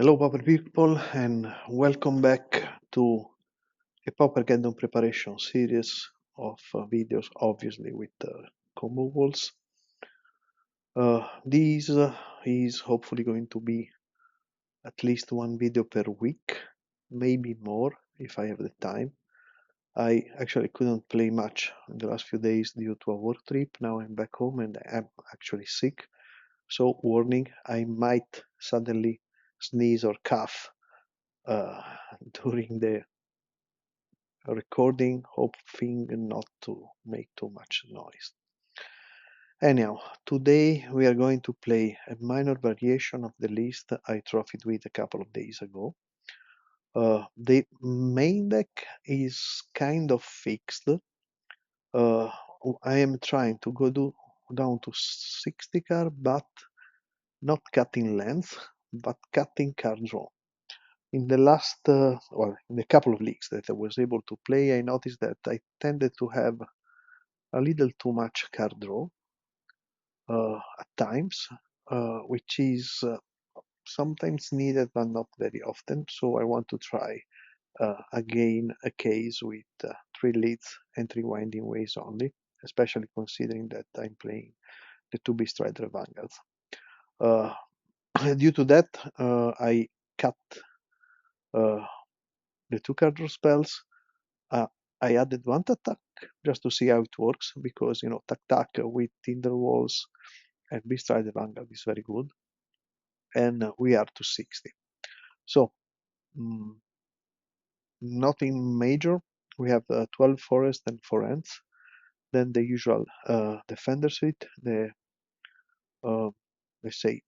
Hello, Pauper people, and welcome back to a PauperGeddon preparation series of videos, obviously with combo walls. This is hopefully going to be at least one video per week, maybe more if I have the time. I actually couldn't play much in the last few days due to a work trip. Now I'm back home and I'm actually sick. So, warning, I might suddenly sneeze or cough uh, during the recording, hoping not to make too much noise. Anyhow, today we are going to play a minor variation of the list I trophied with a couple of days ago. The main deck is kind of fixed. I am trying to go down to 60 card, but not cutting length, but cutting card draw. In the last, in a couple of leagues that I was able to play, I noticed that I tended to have a little too much card draw at times, which is sometimes needed but not very often. So I want to try again a case with 3 leads and 3 winding ways only, especially considering that I'm playing the 2 Beast Rider Vanguards. Due to that, I cut the 2 card draw spells. I added 1 TukTuk just to see how it works, because TukTuk with Tinder Walls and Beast Rider Vanguard is very good, and we are to 60. So nothing major. We have 12 forest and 4 ants. Then the usual defender suite. The let's say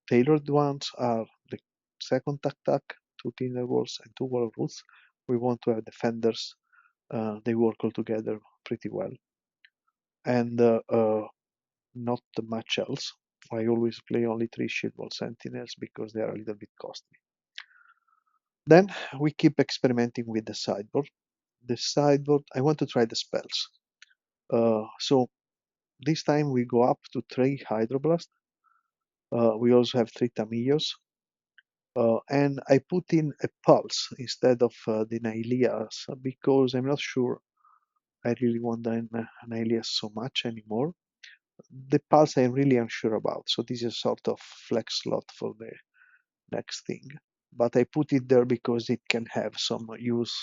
tailored ones are the second TukTuk, 2 Tinder Walls, and 2 Wall of Roots. We want to have defenders. They work all together pretty well, and not much else. I always play only 3 Shield Wall Sentinels because they are a little bit costly. Then we keep experimenting with the sideboard. The sideboard, I want to try the spells. So this time we go up to 3 Hydroblast. We also have 3 Tamillos. And I put in a Pulse instead of the Nailias because I'm not sure I really want an Nailias so much anymore. The Pulse I'm really unsure about, so this is a sort of flex slot for the next thing. But I put it there because it can have some use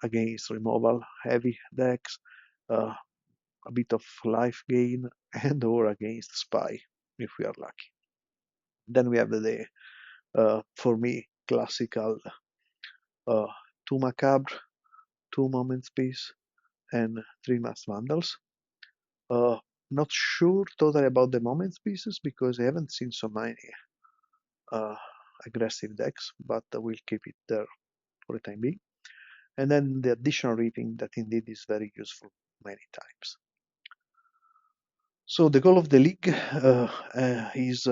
against removal heavy decks, a bit of life gain, and or against spy if we are lucky. Then we have the for me classical 2 macabre, 2 moment piece, and 3 mass vandals. Not sure totally about the moment pieces because I haven't seen so many aggressive decks, but we'll keep it there for the time being. And then the additional reaping that indeed is very useful many times. So the goal of the league is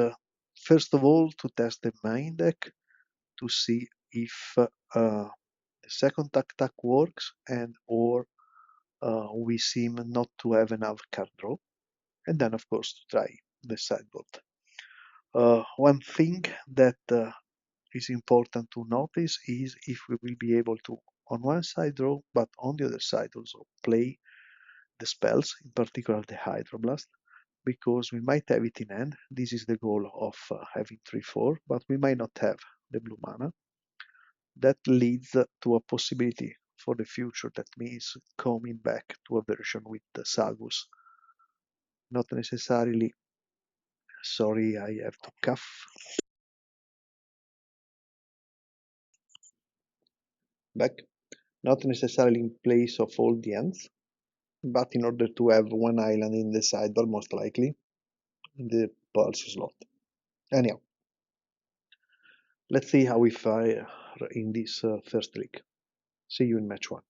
first of all to test the main deck to see if the second TukTuk works and or we seem not to have enough card draw, and then of course to try the sideboard. One thing that is important to notice is if we will be able to on one side draw, but on the other side also play the spells, in particular the Hydroblast, because we might have it in hand. This is the goal of having 3-4, but we might not have the blue mana. That leads to a possibility for the future. That means coming back to a version with the Sagus. Not necessarily, sorry, I have to cough. Back. Not necessarily in place of all the ends, but in order to have one island in the sideboard, most likely, in the pulse slot. Anyhow, let's see how we fare in this first league. See you in match 1.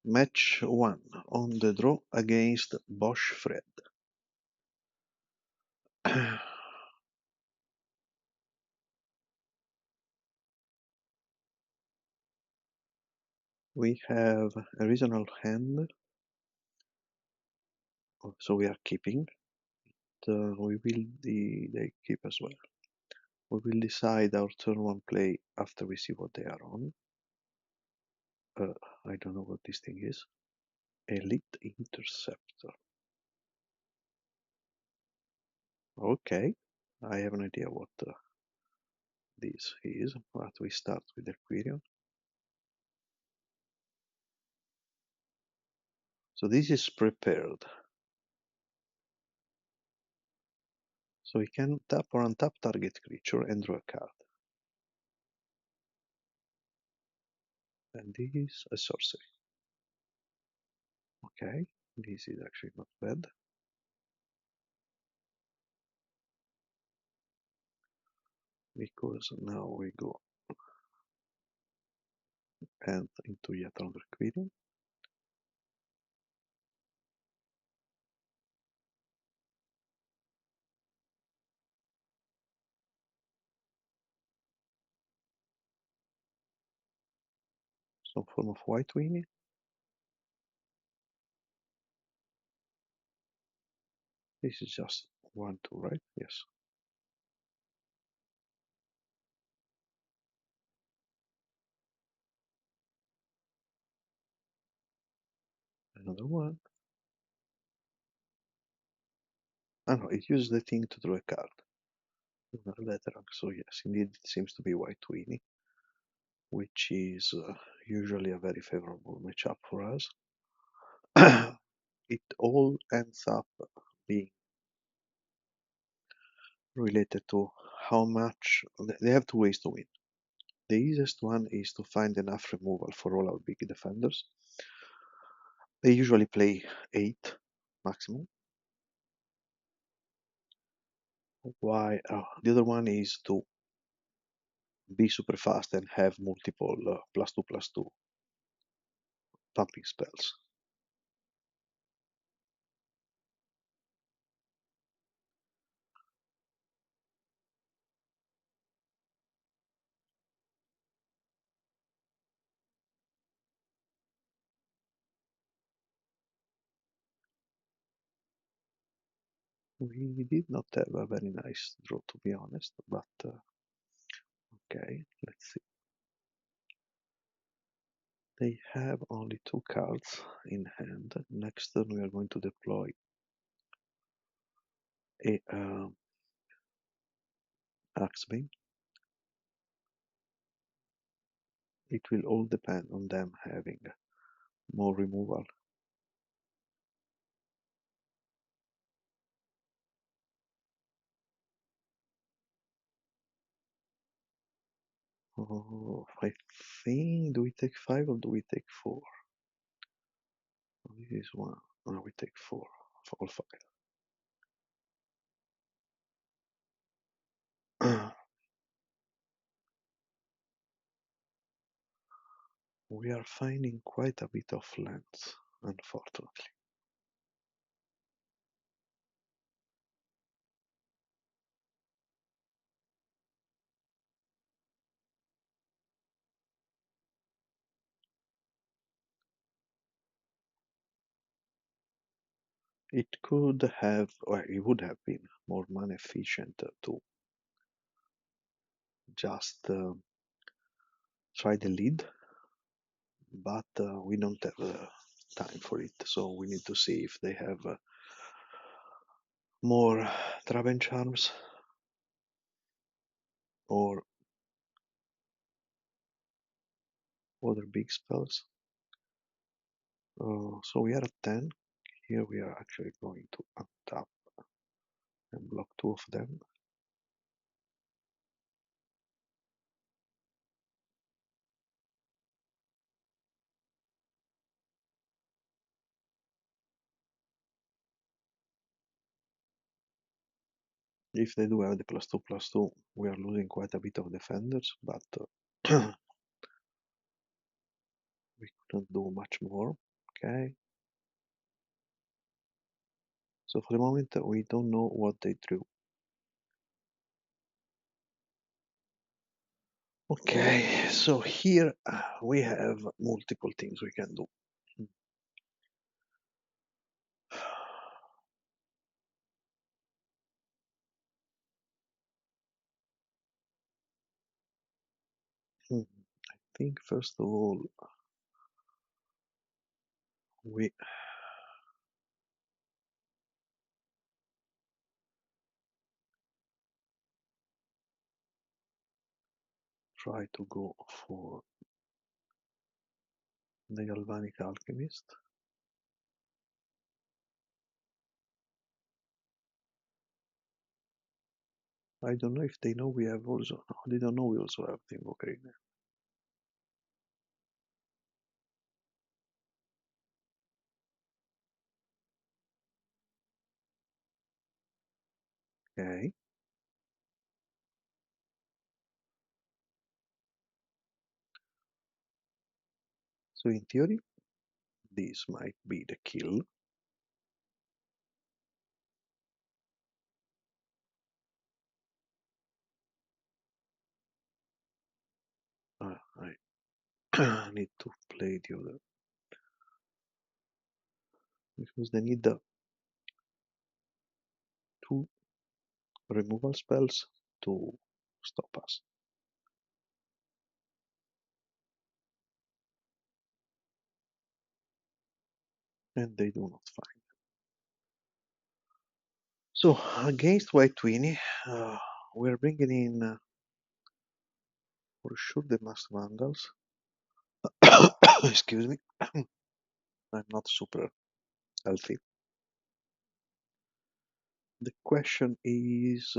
Match 1 on the draw against BoshFred. We have a reasonable hand So we are keeping. We will they keep as well. We will decide our turn one play after we see what they are on. I don't know what this thing is. Elite Interceptor. Okay, I have an idea what this is, but we start with Aquarium. So this is prepared. So we can tap or untap target creature and draw a card. And this is a sorcery. Okay, this is actually not bad. Because now we go and into yet another Aquarium. Some form of white Weenie. This is just 1, 2, right? Yes. Another one. Ah no, it uses the thing to draw a card. Another letter. So yes, indeed it seems to be white Weenie, which is usually a very favorable matchup for us. It all ends up being related to how much they have two ways to win. The easiest one is to find enough removal for all our big defenders. They usually play 8 maximum. Why? The other one is to be super fast and have multiple +2/+2 pumping spells. We did not have a very nice draw, to be honest, but okay, let's see. They have only 2 cards in hand. Next turn we are going to deploy a Axebane. It will all depend on them having more removal. Oh, I think, do we take 5 or do we take 4? This is 1. No, we take 4 for all 5. We are finding quite a bit of lands, unfortunately. It could have, or it would have been more money efficient to just try the lead, but we don't have time for it, so we need to see if they have more trap and charms or other big spells. So we are at 10. Here we are actually going to untap and block 2 of them. If they do have the +2/+2, we are losing quite a bit of defenders, but we couldn't do much more. Okay. So for the moment, we don't know what they drew. Okay, so here we have multiple things we can do. think first of all we try to go for the Galvanic Alchemist. I don't know if they know we have also. No, they don't know we also have the Invocator. Okay. So in theory, this might be the kill. I need to play the other because they need the two removal spells to stop us. And they do not find. So against White Weenie, we're bringing in for sure the Masked Vandals. Excuse me, I'm not super healthy. The question is,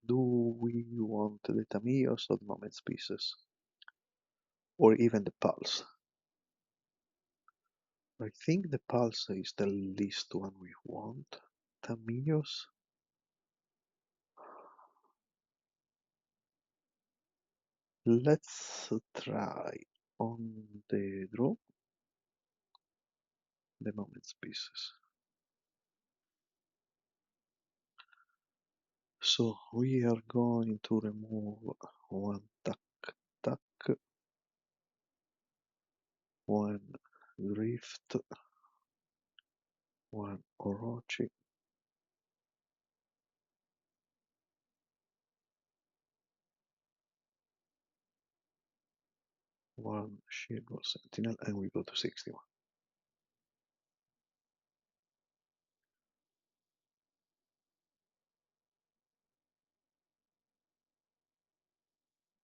do we want the Tamios or the Moment Pieces? Or even the Pulse? I think the Pulse is the least one we want. Tamios? Let's try on the draw the Moment Pieces. So we are going to remove one TukTuk, one Drift, one Orochi, one Shield Sentinel, and we go to 61.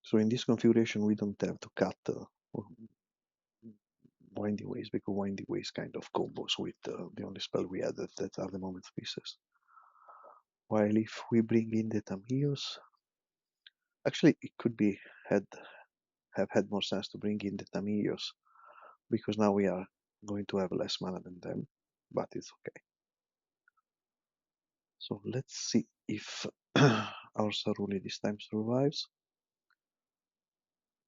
So in this configuration, we don't have to cut Winding Ways because Winding Ways kind of combos with the only spell we had that are the Moment Pieces. While if we bring in the Tamios, actually it could be have had more sense to bring in the Tamios because now we are going to have less mana than them, but it's okay. So let's see if our Saruli this time survives.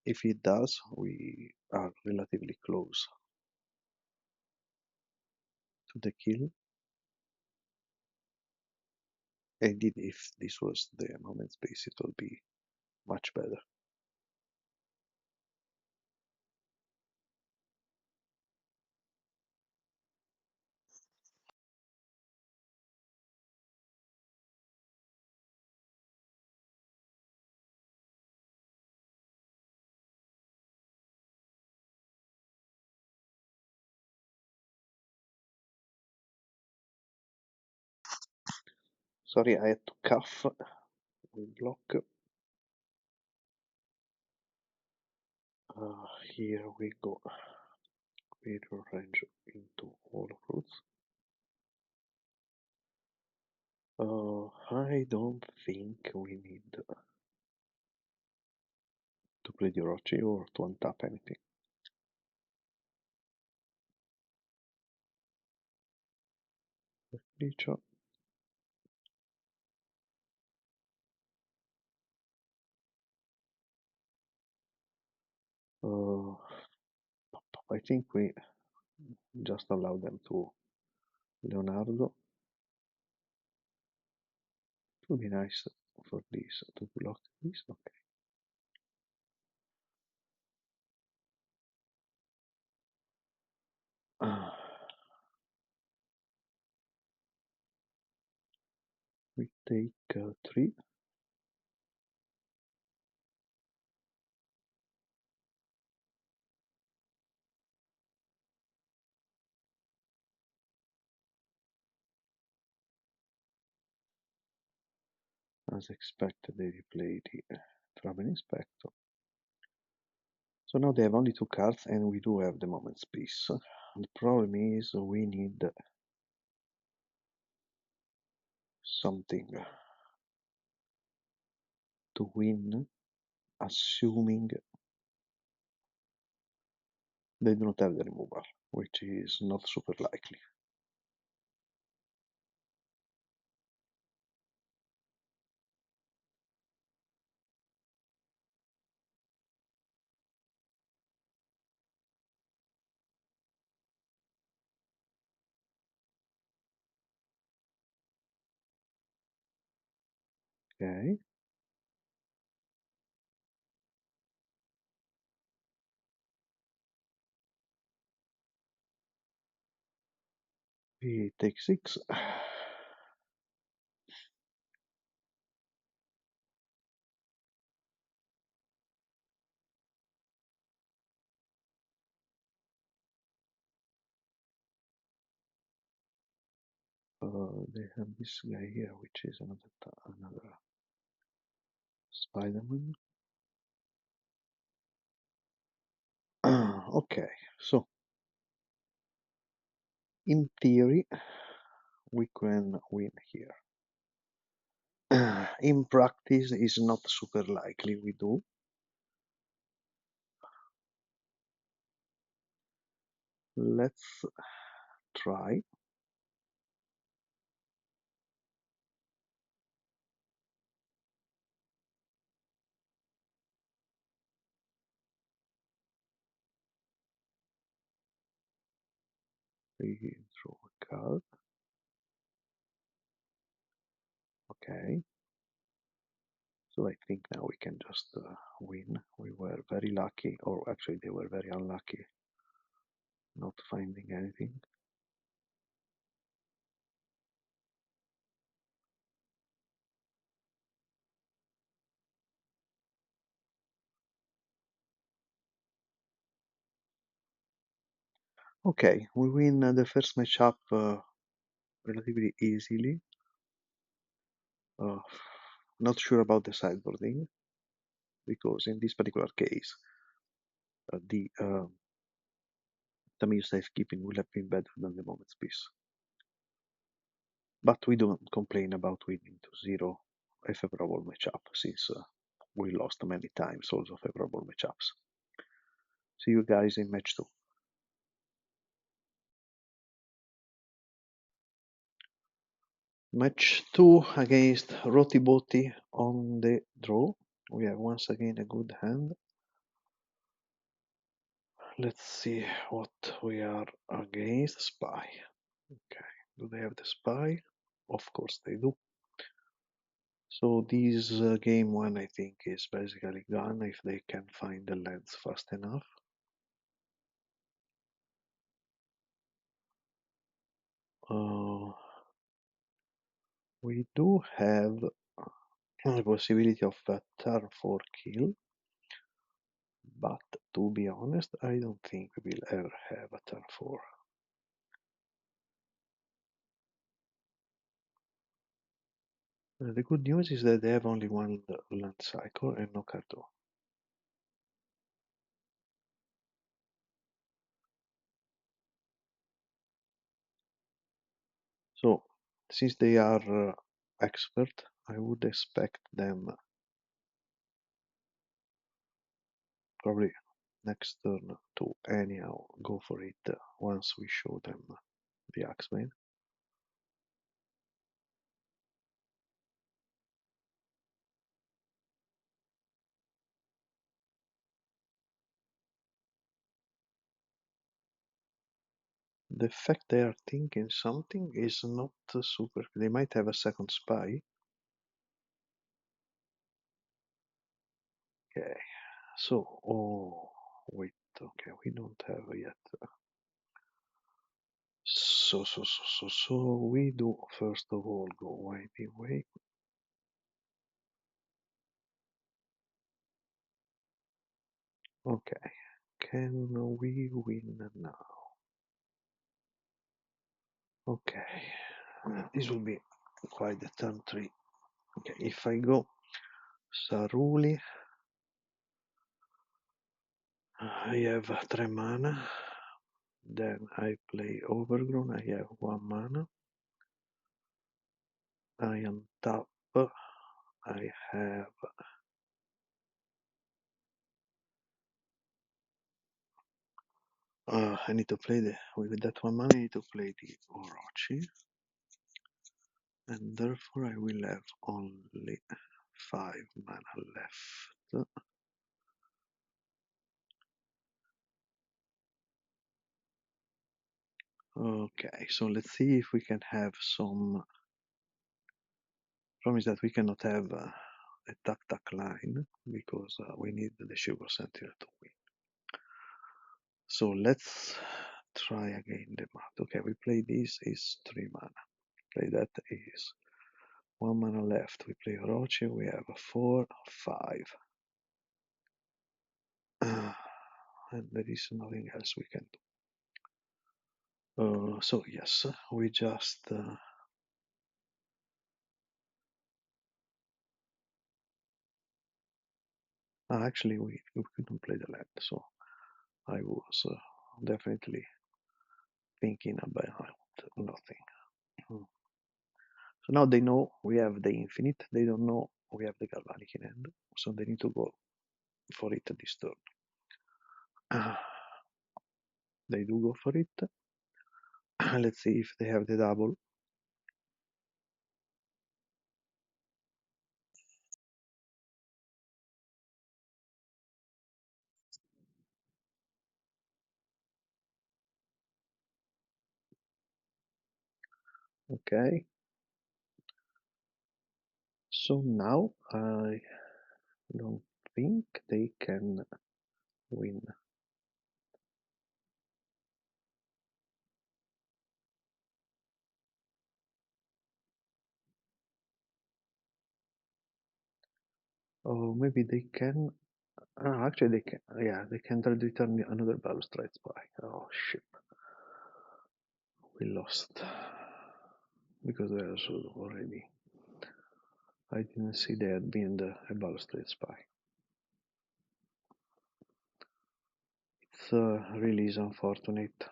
If it does, we are relatively close to the kill. Indeed, if this was the Moment Space, it would be much better. Sorry, I had to cough. We block. Here we go. Mirror range into all roots. I don't think we need to play the Orochi or to untap anything. Creature. I think we just allow them to Leonardo. It would be nice for this to block this. Okay. We take 3. As expected, they replay the Travel Inspector. So now they have only two cards, and we do have the Moment's Peace. The problem is we need something to win, assuming they do not have the removal, which is not super likely. Okay, we take 6. They have this guy here, which is another Spider-Man. Okay, so in theory, we can win here. In practice, it's not super likely we do. Let's try. We draw a card. Okay. So I think now we can just win. We were very lucky, or actually they were very unlucky not finding anything. Okay, we win the first matchup relatively easily. Uh, not sure about the sideboarding, because in this particular case, the mere safekeeping will have been better than the moment's peace. But we don't complain about winning to 0 a favorable matchup, since we lost many times also favorable matchups. See you guys in match 2. Match 2 against RotyBoty on the draw. We have once again a good hand. Let's see what we are against. Spy. Okay, do they have the spy? Of course they do. So this game 1 I think is basically gone if they can find the lands fast enough. We do have the possibility of a turn 4 kill, but to be honest, I don't think we will ever have a turn 4. The good news is that they have only one land cycle and no card draw. So, since they are expert, I would expect them probably next turn to anyhow go for it once we show them the Axeman. The fact they are thinking something is not super. They might have a second spy. Okay, so, oh, wait, okay, we don't have yet. So, we do first of all go wipey way. Okay, can we win now? Okay, this will be quite the turn 3. Okay, if I go Saruli, I have 3 mana. Then I play Overgrown, I have 1 mana. I untap, I have I need to play with that 1 mana I need to play the Orochi, and therefore I will have only 5 mana left. Okay, so let's see if we can have some. Problem is that we cannot have a TukTuk line because we need the Sugar Sentinel to win. So let's try again the math. Okay, we play this is 3 mana. Play that is 1 mana left. We play Orochi, we have 4, 5. And there is nothing else we can do. So yes, we just actually we couldn't play the land, so I was definitely thinking about nothing. Mm. So now they know we have the infinite, they don't know we have the galvanic in hand, so they need to go for it this turn. They do go for it. Let's see if they have the double. Okay. So now I don't think they can win. Oh, maybe they can. Actually, they can. Yeah, they can return another balustrade spy. Oh shit, we lost because they are so already. I didn't see they had been a balustrade spy. It's really is unfortunate,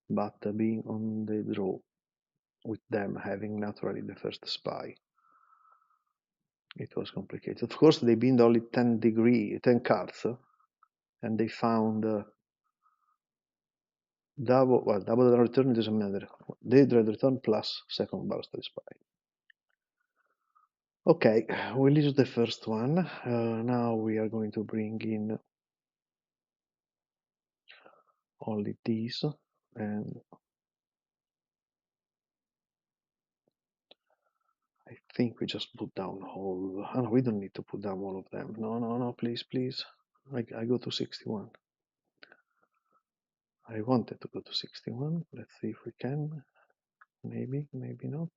but being on the draw with them having naturally the first spy, it was complicated. Of course, they binned only 10 cards, and they found double the return doesn't matter. They dread return plus second balustrade spy. Okay, we lose the first one. Now we are going to bring in only these, and I think we just put down all. Oh, no, we don't need to put down all of them. No, no, no, please, please. I go to 61. I wanted to go to 61. Let's see if we can. Maybe, maybe not.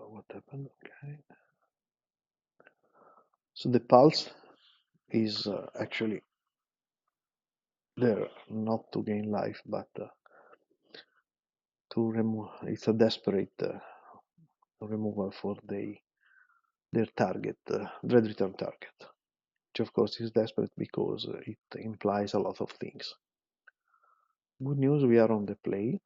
What happened? Okay. So the pulse is actually there not to gain life, but to remove. It's a desperate removal for their target, dread return target, which of course is desperate because it implies a lot of things. Good news, we are on the play.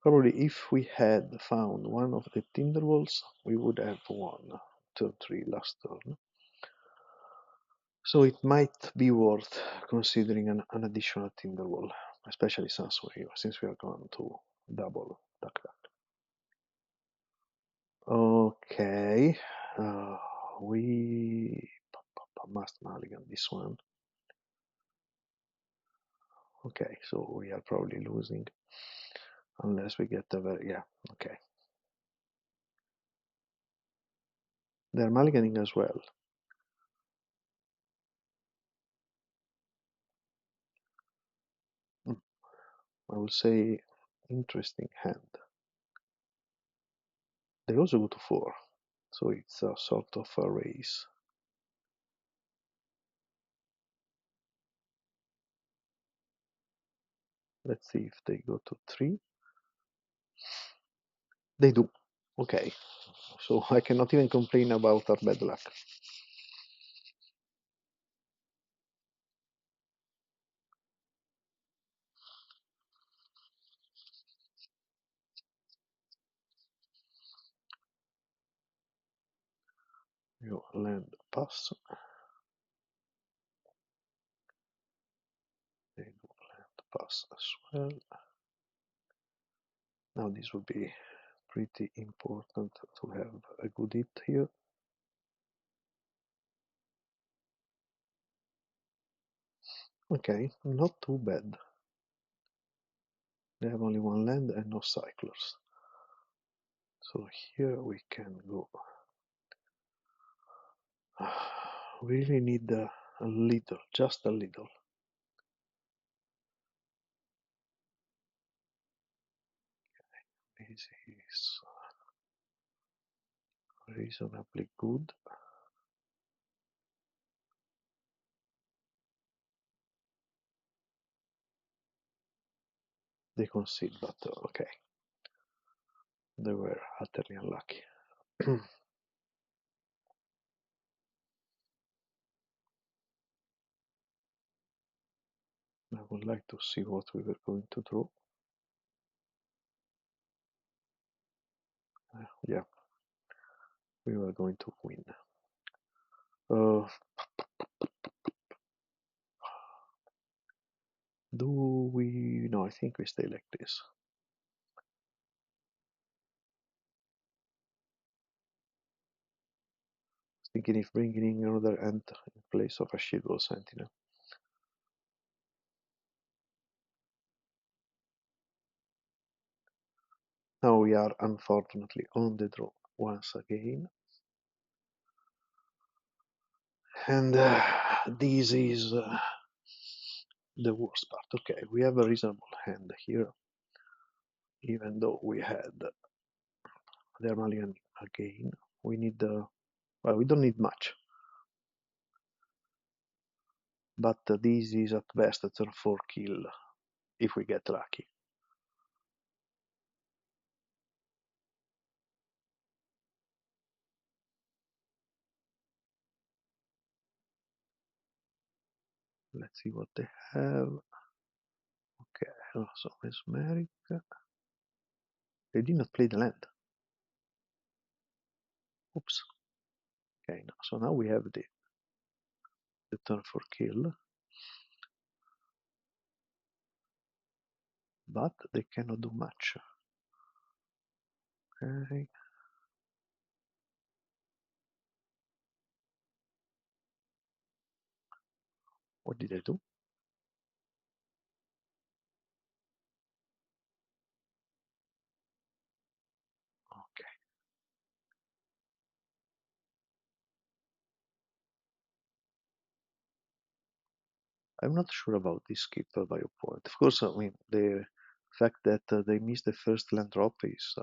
Probably if we had found one of the Tinderwolves, we would have won turn 3 last turn. So it might be worth considering an additional Tinderwolf, especially since we are going to double TukTuk. Okay, we must mulligan this one. Okay, so we are probably losing unless we get a very, yeah, okay. They're mulliganing as well. I will say, interesting hand. They also go to 4, so it's a sort of a race. Let's see if they go to 3. They do. Okay, so I cannot even complain about our bad luck. You land pass. They do land pass as well. Now this would be pretty important to have a good hit here. Okay, not too bad. They have only one land and no cyclers. So here we can go. We really need a little, just a little. This is reasonably good. They concede, but okay. They were utterly unlucky. I would like to see what we were going to draw. Yeah, we were going to win. Do we? No, I think we stay like this. Thinking if bringing in another ant in place of a shield sentinel. Now we are unfortunately on the draw once again. And this is the worst part. Okay, we have a reasonable hand here, even though we had the Armalian again. We need, well, we don't need much. But this is at best a turn 4 kill, if we get lucky. Let's see what they have. Okay, so Mesmeric. They did not play the land. Oops. Okay, so now we have the turn 4 kill. But they cannot do much. Okay. What did I do? Okay. I'm not sure about this skip by your point. Of course, I mean, the fact that they missed the first land drop is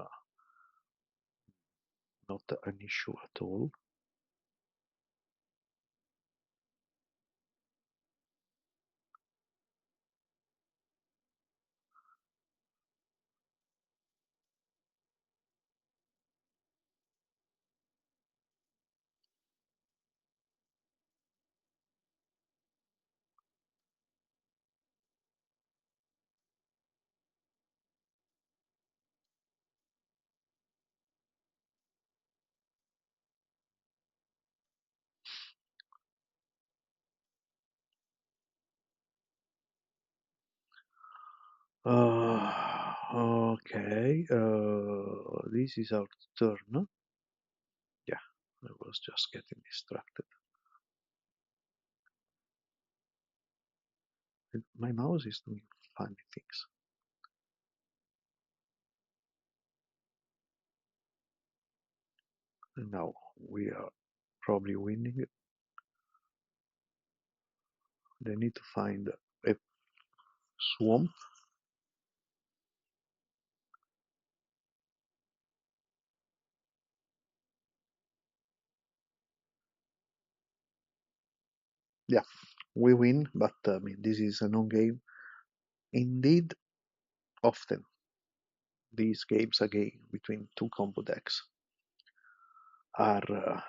not an issue at all. Okay, this is our turn. Yeah, I was just getting distracted. My mouse is doing funny things. And now we are probably winning. They need to find a swamp. Yeah, we win, but I mean, this is a known game. Indeed, often these games again between two combo decks are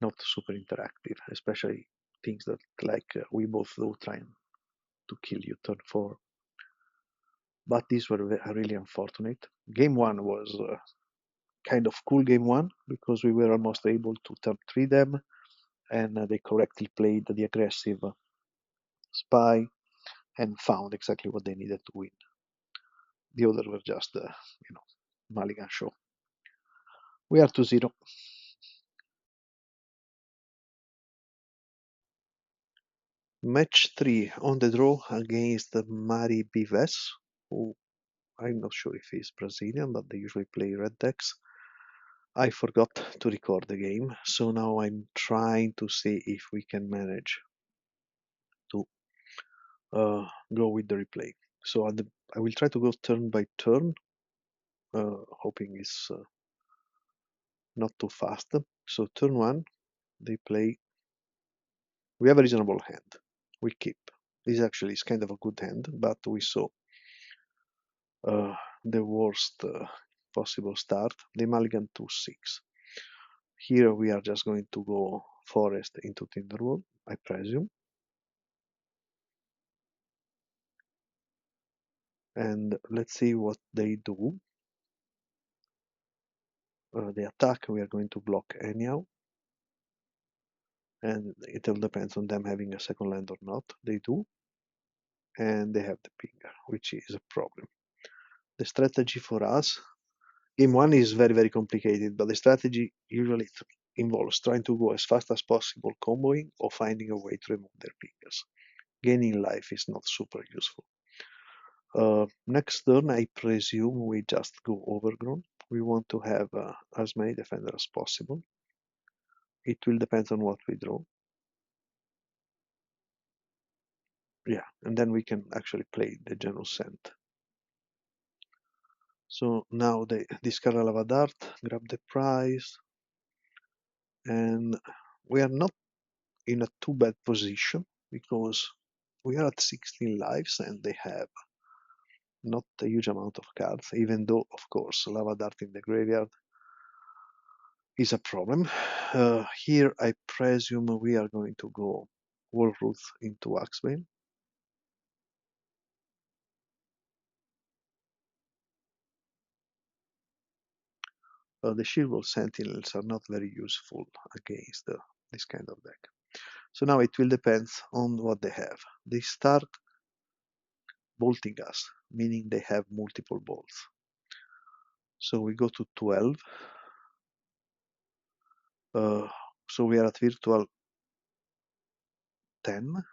not super interactive, especially things that like we both do trying to kill you turn 4. But these were really unfortunate. Game 1 was kind of cool game 1 because we were almost able to turn 3 them, and they correctly played the aggressive spy and found exactly what they needed to win. The others were just, mulligan show. We are 2-0. Match 3 on the draw against maribves, who I'm not sure if he's Brazilian, but they usually play red decks. I forgot to record the game, so now I'm trying to see if we can manage to go with the replay. So I will try to go turn by turn, hoping it's not too fast. So turn 1, they play. We have a reasonable hand. We keep. This actually is kind of a good hand, but we saw the worst possible start. They mulligan to 6. Here we are just going to go forest into Tinderwall, I presume. And let's see what they do. The attack we are going to block anyhow, and it all depends on them having a second land or not. They do, and they have the pinger, which is a problem. The strategy for us, game 1 is very complicated, but the strategy usually involves trying to go as fast as possible comboing or finding a way to remove their pingers. Gaining life is not super useful. Next turn, I presume we just go overgrown. We want to have as many defenders as possible. It will depend on what we draw. Yeah, and then we can actually play the general scent. So now they discard a lava dart, grab the prize, and we are not in a too bad position because we are at 16 lives and they have not a huge amount of cards, even though, of course, lava dart in the graveyard is a problem. Here, I presume we are going to go Wolfroot into Axbane. The Shieldwall Sentinels are not very useful against this kind of deck. So now it will depend on what they have. They start bolting us, meaning they have multiple bolts. So we go to 12. So we are at virtual 10.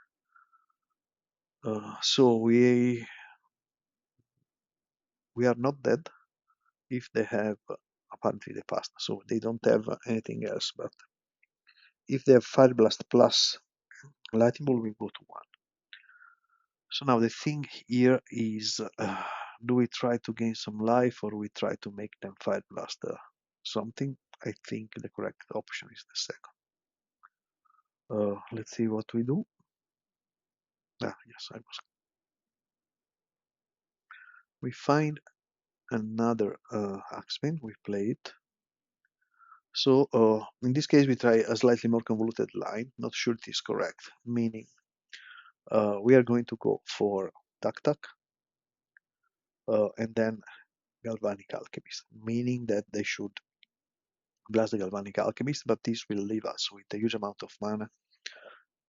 So we are not dead if they have apparently the past. So they don't have anything else. But if they have Fire Blast plus Lightning Bolt, we go to 1. So now the thing here is, do we try to gain some life or we try to make them Fire Blast something? I think the correct option is the second. Let's see what we do. Yes, I was. We find another Axeman, we play it. So in this case we try a slightly more convoluted line, not sure it is correct, meaning we are going to go for TukTuk and then Galvanic Alchemist, meaning that they should blast the Galvanic Alchemist, but this will leave us with a huge amount of mana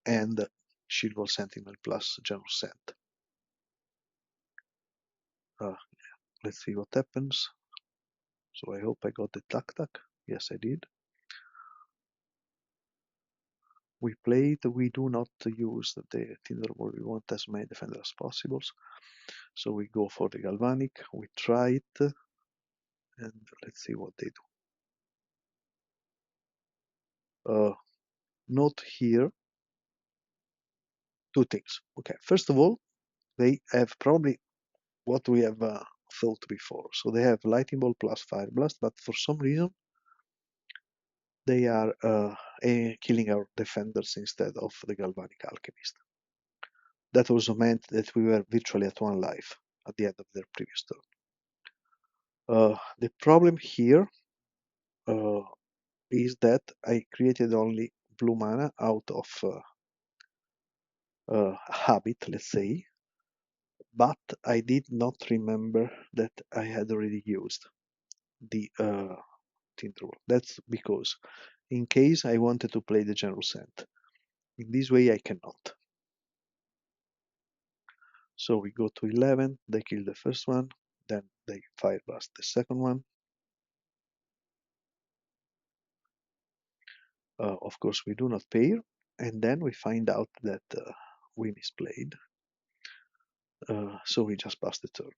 and Shieldwall Sentinel plus General Scent. Let's see what happens. So I hope I got the TukTuk. Yes, I did. We played, we do not use the Tinderboard, we want as many defenders as possible. So we go for the Galvanic, we try it, and let's see what they do. Note here two things. Okay, first of all, they have probably what we have thought before. So they have Lightning Bolt plus Fire Blast, but for some reason they are killing our defenders instead of the Galvanic Alchemist. That also meant that we were virtually at 1 life at the end of their previous turn. The problem here is that I created only blue mana out of habit, let's say, but I did not remember that I had already used the Tint rule. That's because in case I wanted to play the general scent, in this way I cannot. So we go to 11, they kill the first one, then they fire blast the second one. Of course, we do not pair, and then we find out that we misplayed, so we just pass the turn.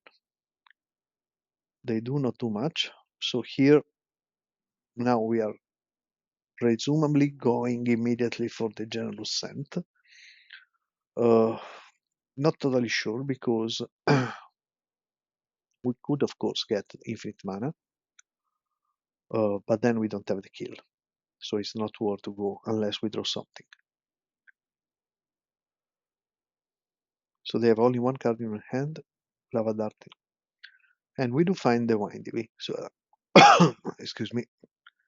They do not do much, so here now we are presumably going immediately for the general scent. Not totally sure because we could of course get infinite mana, but then we don't have the kill, so it's not worth to go unless we draw something. So they have only one card in hand, Lava Dart, and we do find the Windy Way. So excuse me.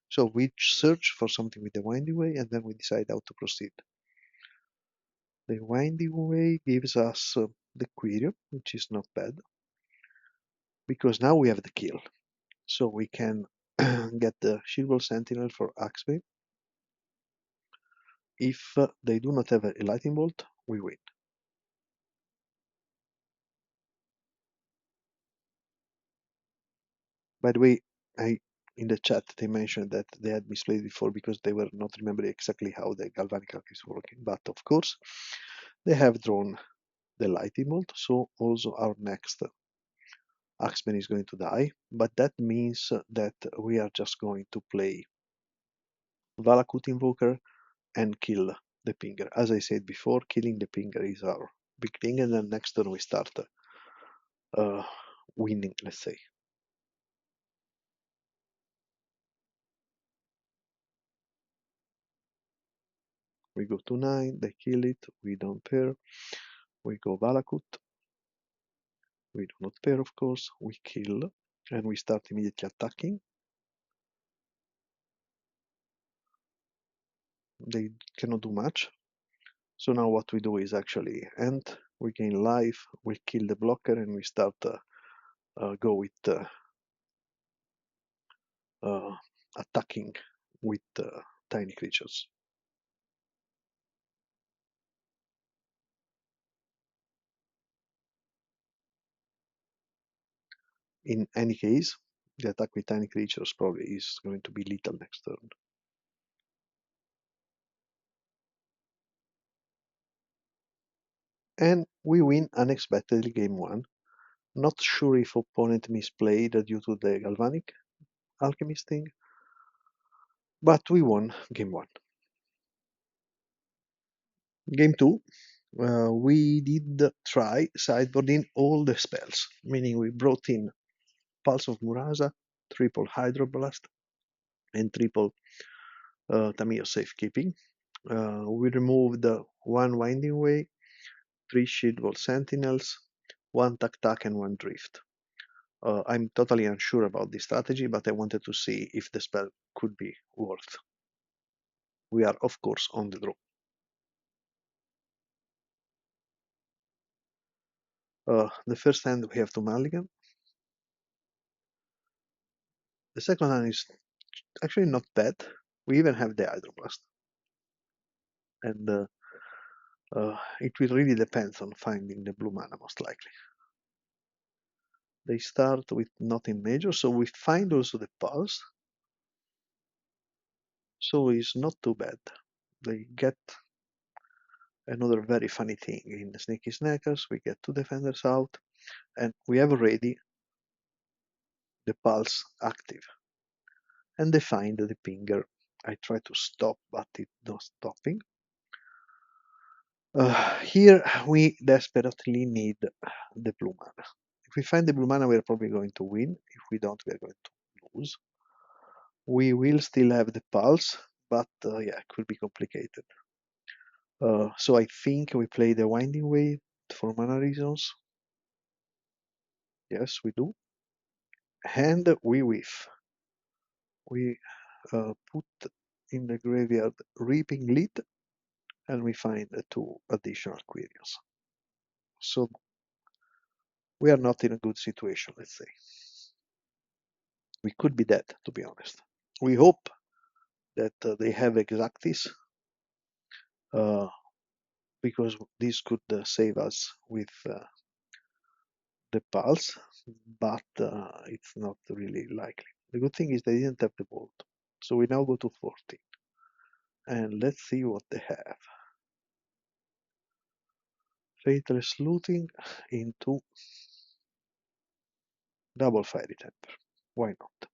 So we search for something with the Windy Way, and then we decide how to proceed. The Windy Way gives us the Quirion, which is not bad, because now we have the kill. So we can get the Shieldwall Sentinel for Axebane. If they do not have a Lightning Bolt, we win. By the way, in the chat they mentioned that they had misplayed before because they were not remembering exactly how the Galvanic Arc is working. But of course, they have drawn the Lightning Bolt, so also our next Axeman is going to die. But that means that we are just going to play Valakut Invoker and kill the Pinger. As I said before, killing the Pinger is our big thing, and then next turn we start winning, let's say. We go to 9, they kill it, we don't pair. We go Valakut. We do not pair, of course. We kill, and we start immediately attacking. They cannot do much. So now what we do is actually end. We gain life, we kill the blocker, and we start go with attacking with tiny creatures. In any case, the attack with tiny creatures probably is going to be lethal next turn. And we win unexpectedly game 1. Not sure if opponent misplayed due to the Galvanic Alchemist thing, but we won game 1. Game 2, we did try sideboarding all the spells, meaning we brought in Pulse of Murasa, triple Hydroblast, and triple Tamiyo Safekeeping. We removed 1 Winding Way, 3 Shieldwall Sentinels, 1 TukTuk, and 1 Drift. I'm totally unsure about this strategy, but I wanted to see if the spell could be worth. We are, of course, on the draw. The first hand we have to mulligan. The second hand is actually not bad. We even have the Hydroblast. And it will really depend on finding the blue mana, most likely. They start with nothing major, so we find also the Pulse. So it's not too bad. They get another very funny thing in Sneaky Snackers. We get 2 defenders out, and we have already the Pulse active. And they find the Pinger. I try to stop, but it's not stopping. Here we desperately need the blue mana. If we find the blue mana, we're probably going to win. If we don't, we're going to lose. We will still have the Pulse, but yeah, it could be complicated. So I think we play the Winding Way for mana reasons. Yes, we do. And we whiff. We put in the graveyard Reaping Lead, and we find two additional Quirions. So we are not in a good situation, let's say. We could be dead, to be honest. We hope that they have Exactis, because this could save us with the pulse, but it's not really likely. The good thing is they didn't have the bolt. So we now go to 14. And let's see what they have. Faithless Looting into double Fiery Temper. Why not?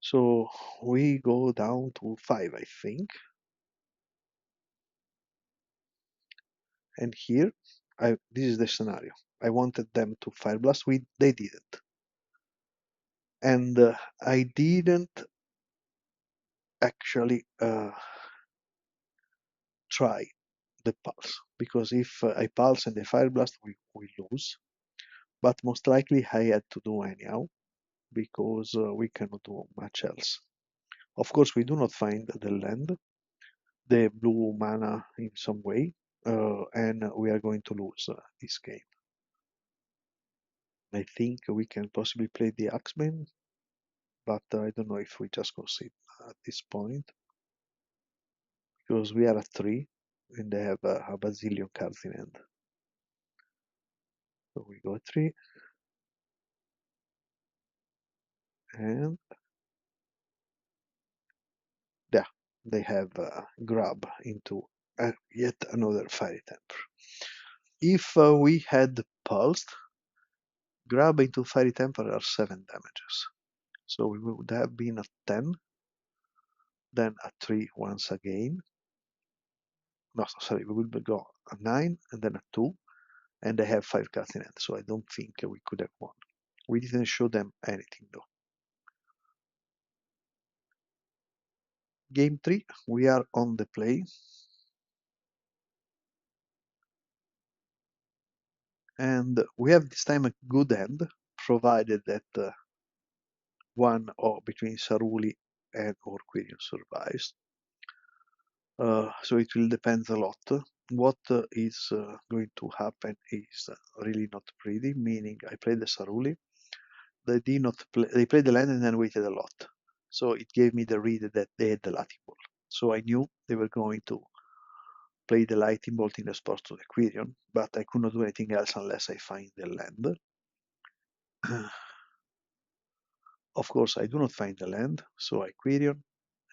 So we go down to 5, I think. And here, this is the scenario. I wanted them to Fire Blast. They didn't. And I didn't actually try the pulse, because if I pulse and they Fire Blast, we lose. But most likely I had to do anyhow, because we cannot do much else. Of course, we do not find the land, the blue mana in some way, and we are going to lose this game. I think we can possibly play the Axeman, but I don't know if we just concede at this point, because we are at 3 and they have a bazillion cards in hand. So we go 3, and yeah, they have grab into yet another Fiery Temper. If we had pulsed, grab into Fiery Temper are 7 damages. So we would have been at 10, then at 3 once again. No, sorry, we will go at 9 and then at 2, and they have 5 cards in hand, so I don't think we could have won. We didn't show them anything though. Game 3, we are on the play. And we have this time a good hand, provided that one or between Saruli and or Quirion survives. So it will depend a lot. What is going to happen is really not pretty, meaning I played the Saruli. They did not play, they played the land and then waited a lot. So it gave me the read that they had the Lightning Bolt. So I knew they were going to play the Lightning Bolt in response to the Quirion, but I could not do anything else unless I find the land. Of course, I do not find the land, so I Quirion,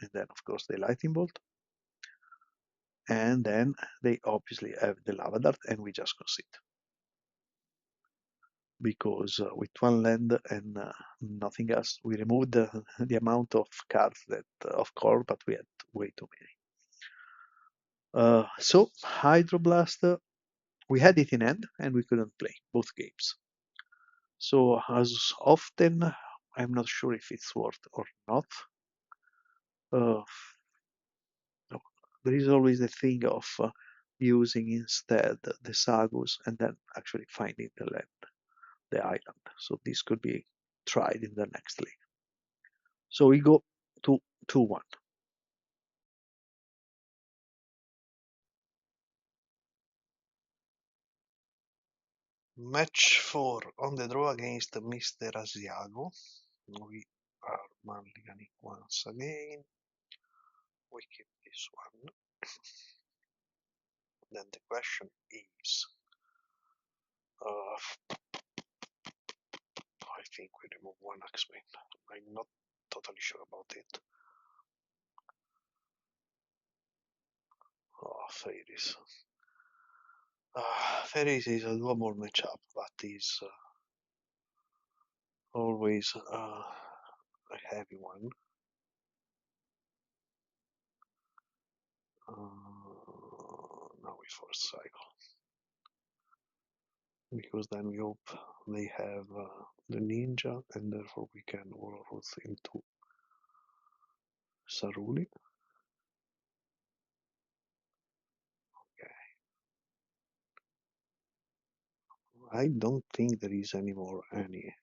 and then of course the Lightning Bolt. And then they obviously have the Lava Dart, and we just concede. Because with one land and nothing else, we removed the amount of cards that of core, but we had way too many. So Hydroblast, we had it in hand and we couldn't play both games. So as often, I'm not sure if it's worth or not. There is always the thing of using instead the Sagus and then actually finding the land, the island. So this could be tried in the next league. So we go to 2-1. Match 4 on the draw against MisterAsiago. We are mulliganing once again. We keep this one. Then the question is, I think we remove one X-Men. I'm not totally sure about it. Oh, Faeries. Faeries is a doable matchup, but is always a heavy one. Now we force cycle. Because then we hope they have the ninja, and therefore we can overrule into Saruli. I don't think there is anymore any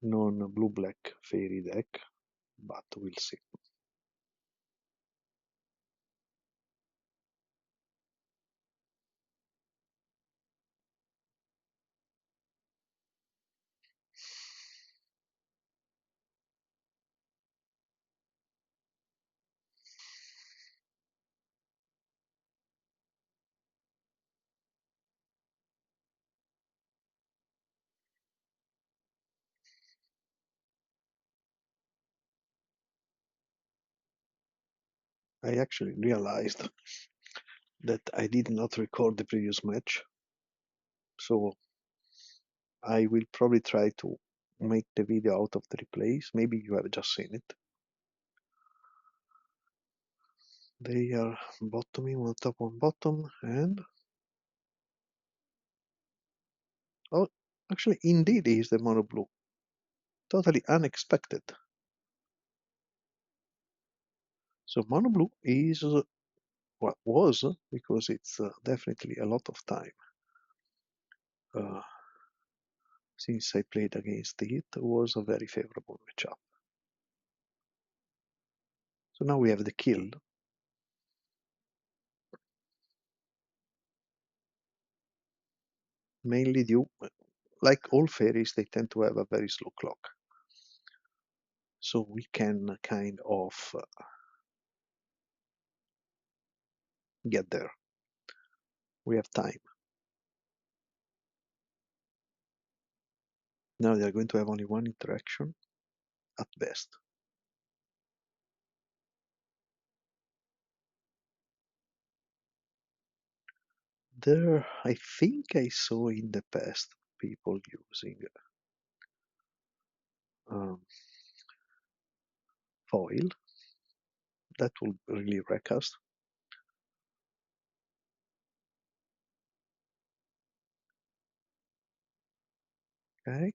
non-blue-black fairy deck, but we'll see. I actually realized that I did not record the previous match, so I will probably try to make the video out of the replays. Maybe you have just seen it. They are bottoming, one top, one bottom, and oh, actually, indeed, is the mono blue. Totally unexpected. So mono blue is what was, because it's definitely a lot of time uh, since I played against it, was a very favorable matchup. So now we have the kill. Mainly due, like all fairies, they tend to have a very slow clock. So we can kind of get there. We have time. Now they are going to have only one interaction at best. There, I think I saw in the past people using um, foil. That will really wreck us. Okay,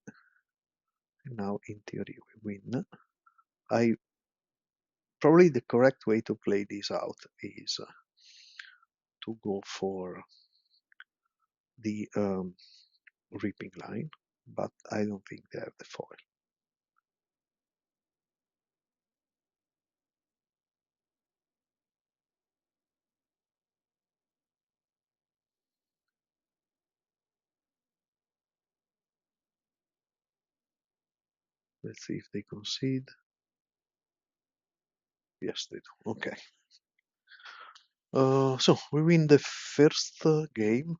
and now in theory we win. I probably the correct way to play this out is to go for the reaping line, but I don't think they have the foil. Let's see if they concede. Yes, they do. Okay. So we win the first game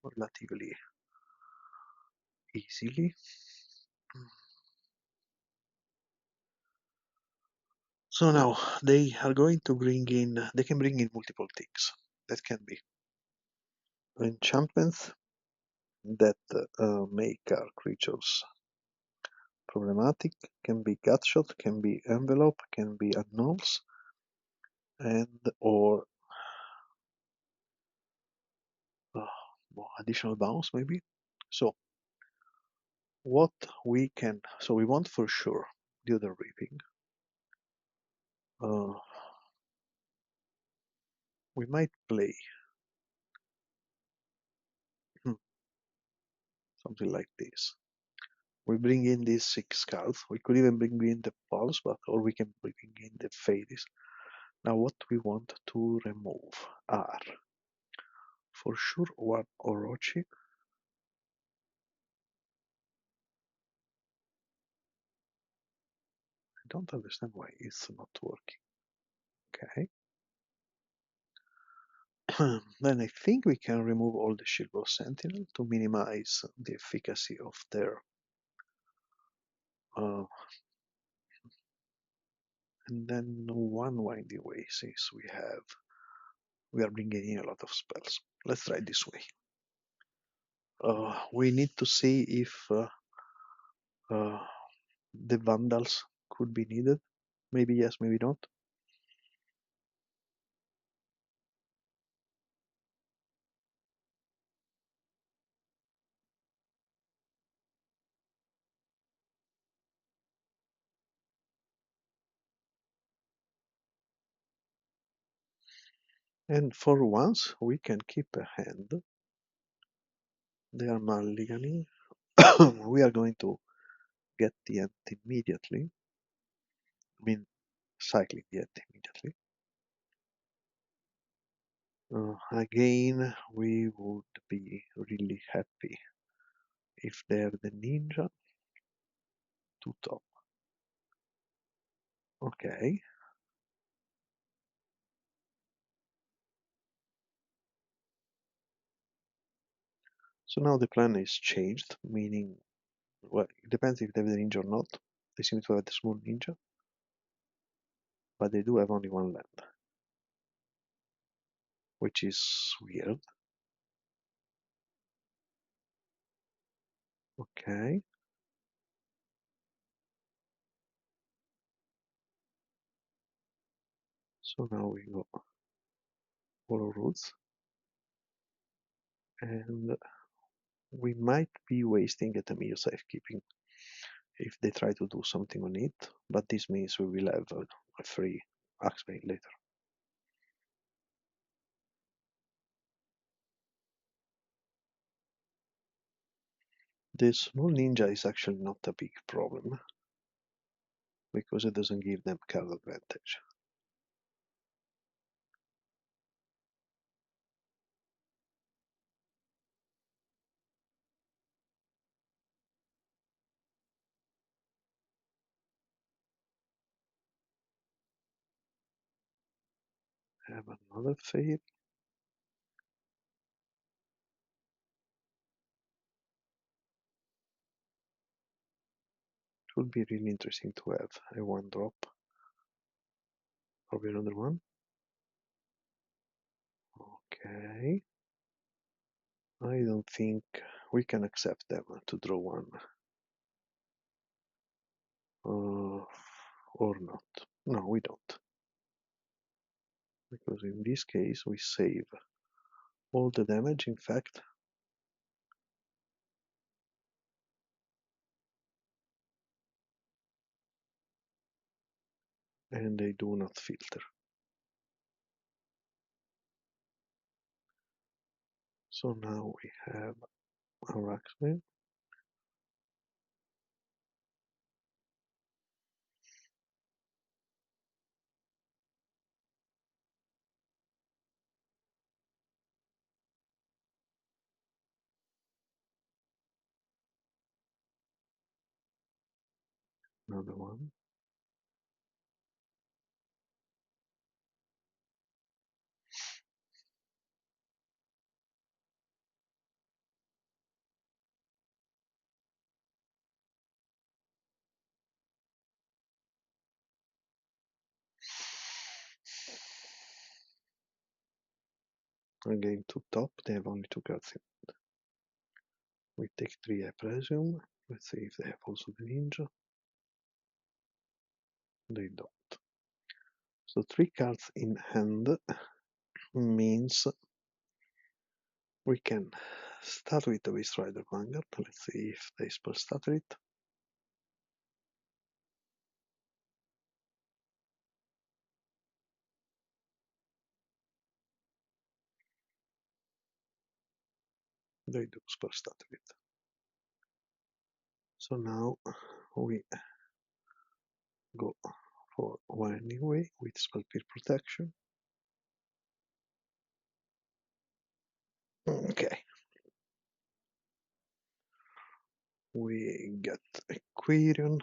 relatively easily. So now they are going to bring in, they can bring in multiple things. That can be enchantments that make our creatures problematic, can be gutshot, can be envelope, can be annuls, and or additional bounce maybe. So what we can, so we want for sure the other reaping. Uh, we might play something like this. We bring in these 6 cards. We could even bring in the pulse, but or we can bring in the Faeries. Now what we want to remove are for sure one Orochi. I don't understand why it's not working. Okay. Then I think we can remove all the Shieldbow Sentinel to minimize the efficacy of their and then one winding way since we are bringing in a lot of spells. Let's try this way. We need to see if uh, the Vandals could be needed. Maybe yes, maybe not. And for once, we can keep a hand. They are mulliganing. We are going to get the end immediately. I mean, cycling the end immediately. Again, we would be really happy if they have the ninja to top. Okay. So now the plan is changed, meaning, well, it depends if they have the ninja or not. They seem to have the small ninja, but they do have only one land, which is weird. Okay. So now we go follow routes, and we might be wasting at a safekeeping if they try to do something on it, but this means we will have a free Axebane later. The small ninja is actually not a big problem because it doesn't give them card advantage. Have another Fairy. It would be really interesting to have a one drop. Probably another one. Okay. I don't think we can accept them to draw one. Or not. No, we don't. Because in this case we save all the damage, in fact. And they do not filter. So now we have our Axeman. Another one. Again to top, they have only two cards in. We take three, I presume. Let's see if they have also the ninja. They don't. So three cards in hand means we can start with the Waste Rider Vanguard. Let's see if they spell stutter it. They do spell stutter it. So now we go for Winding Way with Spell Peer Protection. Okay. We get Aquarian.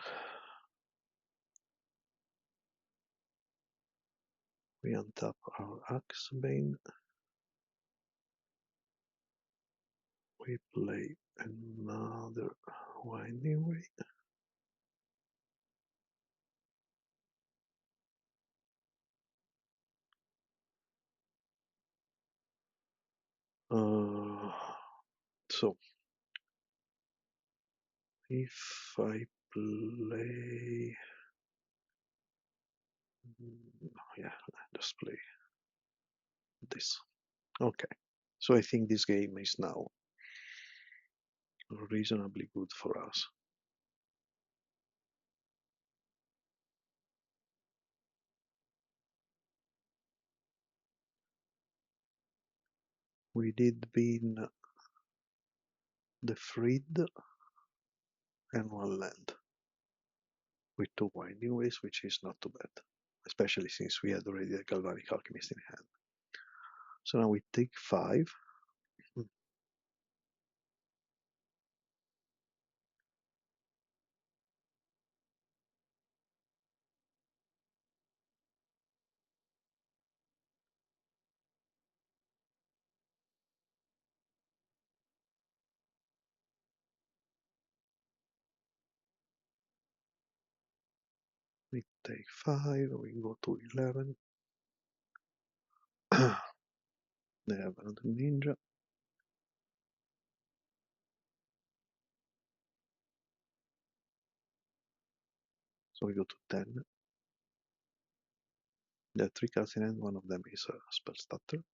We untap our Axebane. We play another Winding Way. So if I play, yeah, just play this. Okay, so I think this game is now reasonably good for us. We did win the Frid and one land with two winding ways, which is not too bad, especially since we had already the Galvanic Alchemist in hand. So now we take 5. We take 5, we go to 11. They have another ninja. So we go to 10. There are 3 cards in hand, one of them is a spell stutter.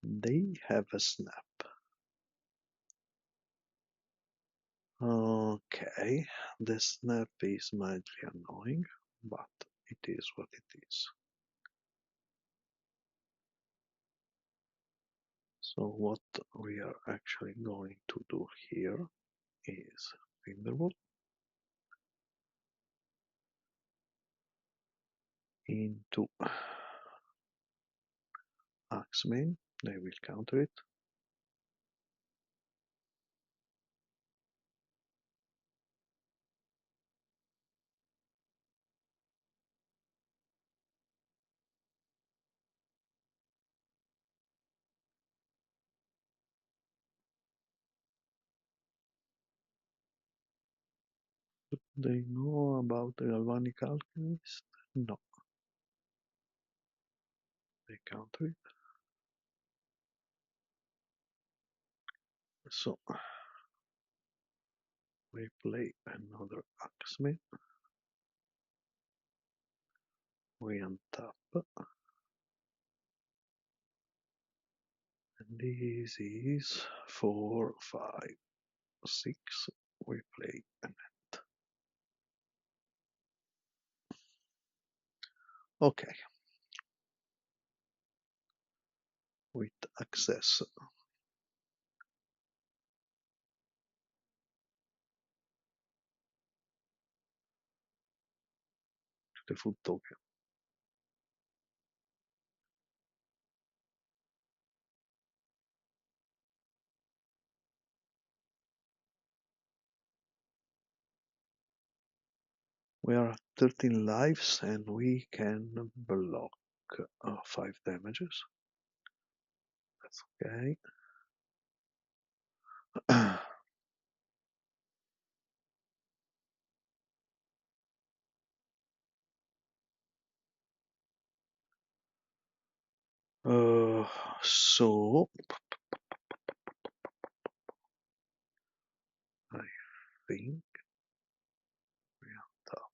They have a snap. Okay, the snap is mildly annoying, but it is what it is. So what we are actually going to do here is Thunderbolt into Axeman. They will counter it. They know about the Galvanic Alchemist? No, they counter it. So we play another Axeman. We untap. And this is 4, 5, 6. We play an end. Okay. With access to the food token. We are at 13 lives and we can block 5 damages. That's okay. So I think we untap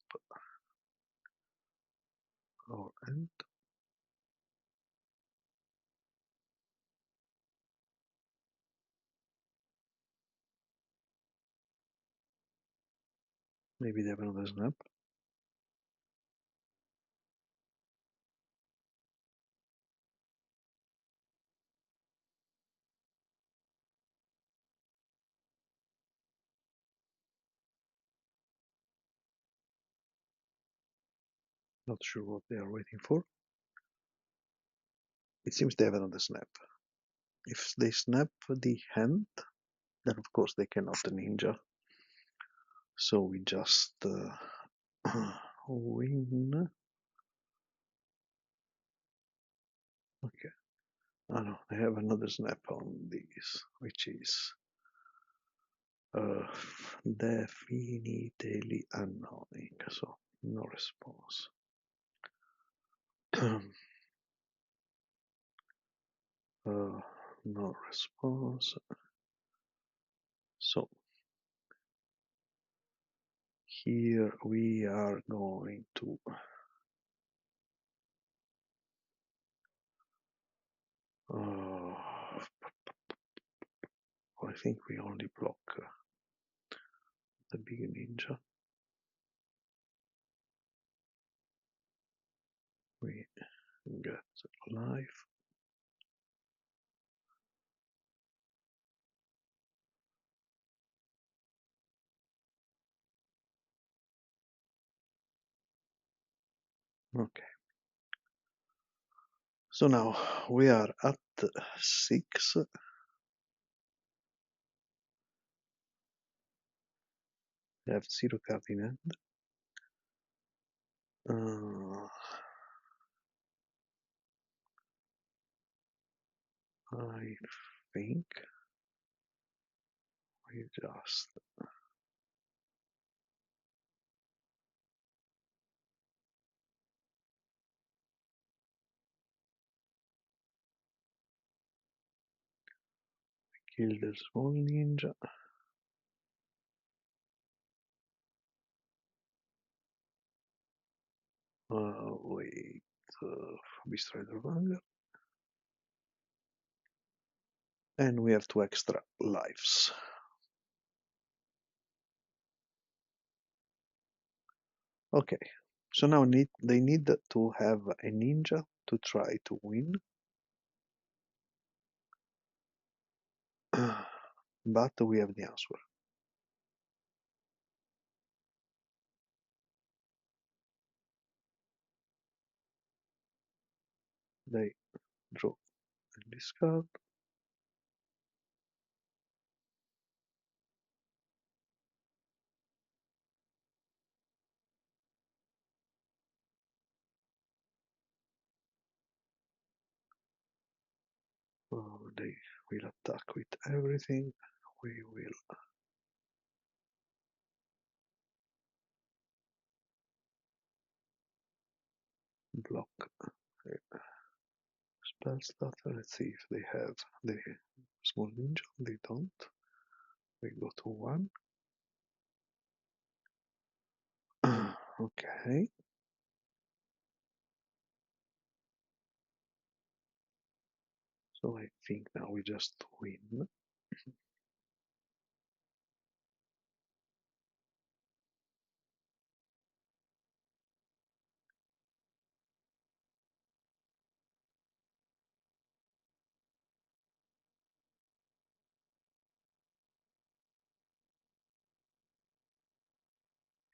our end. Maybe they have another snap. Not sure what they are waiting for. It seems they have another snap. If they snap the hand, then of course they cannot ninja. So we just win. Okay. Oh no, they have another snap on these, which is definitely annoying. So no response. No response. So here we are going to I think we only block the big ninja. We get life. Okay. So now we are at 6. We have 0 card in hand. I think we just kill the small ninja. Wait, destroy the Vanguard. And we have 2 extra lives. Okay, so now they need to have a ninja to try to win. But we have the answer. They draw and discard. They will attack with everything. We will block spell starter. Let's see if they have the small ninja. They don't. We go to 1. Okay. So I think now we just win.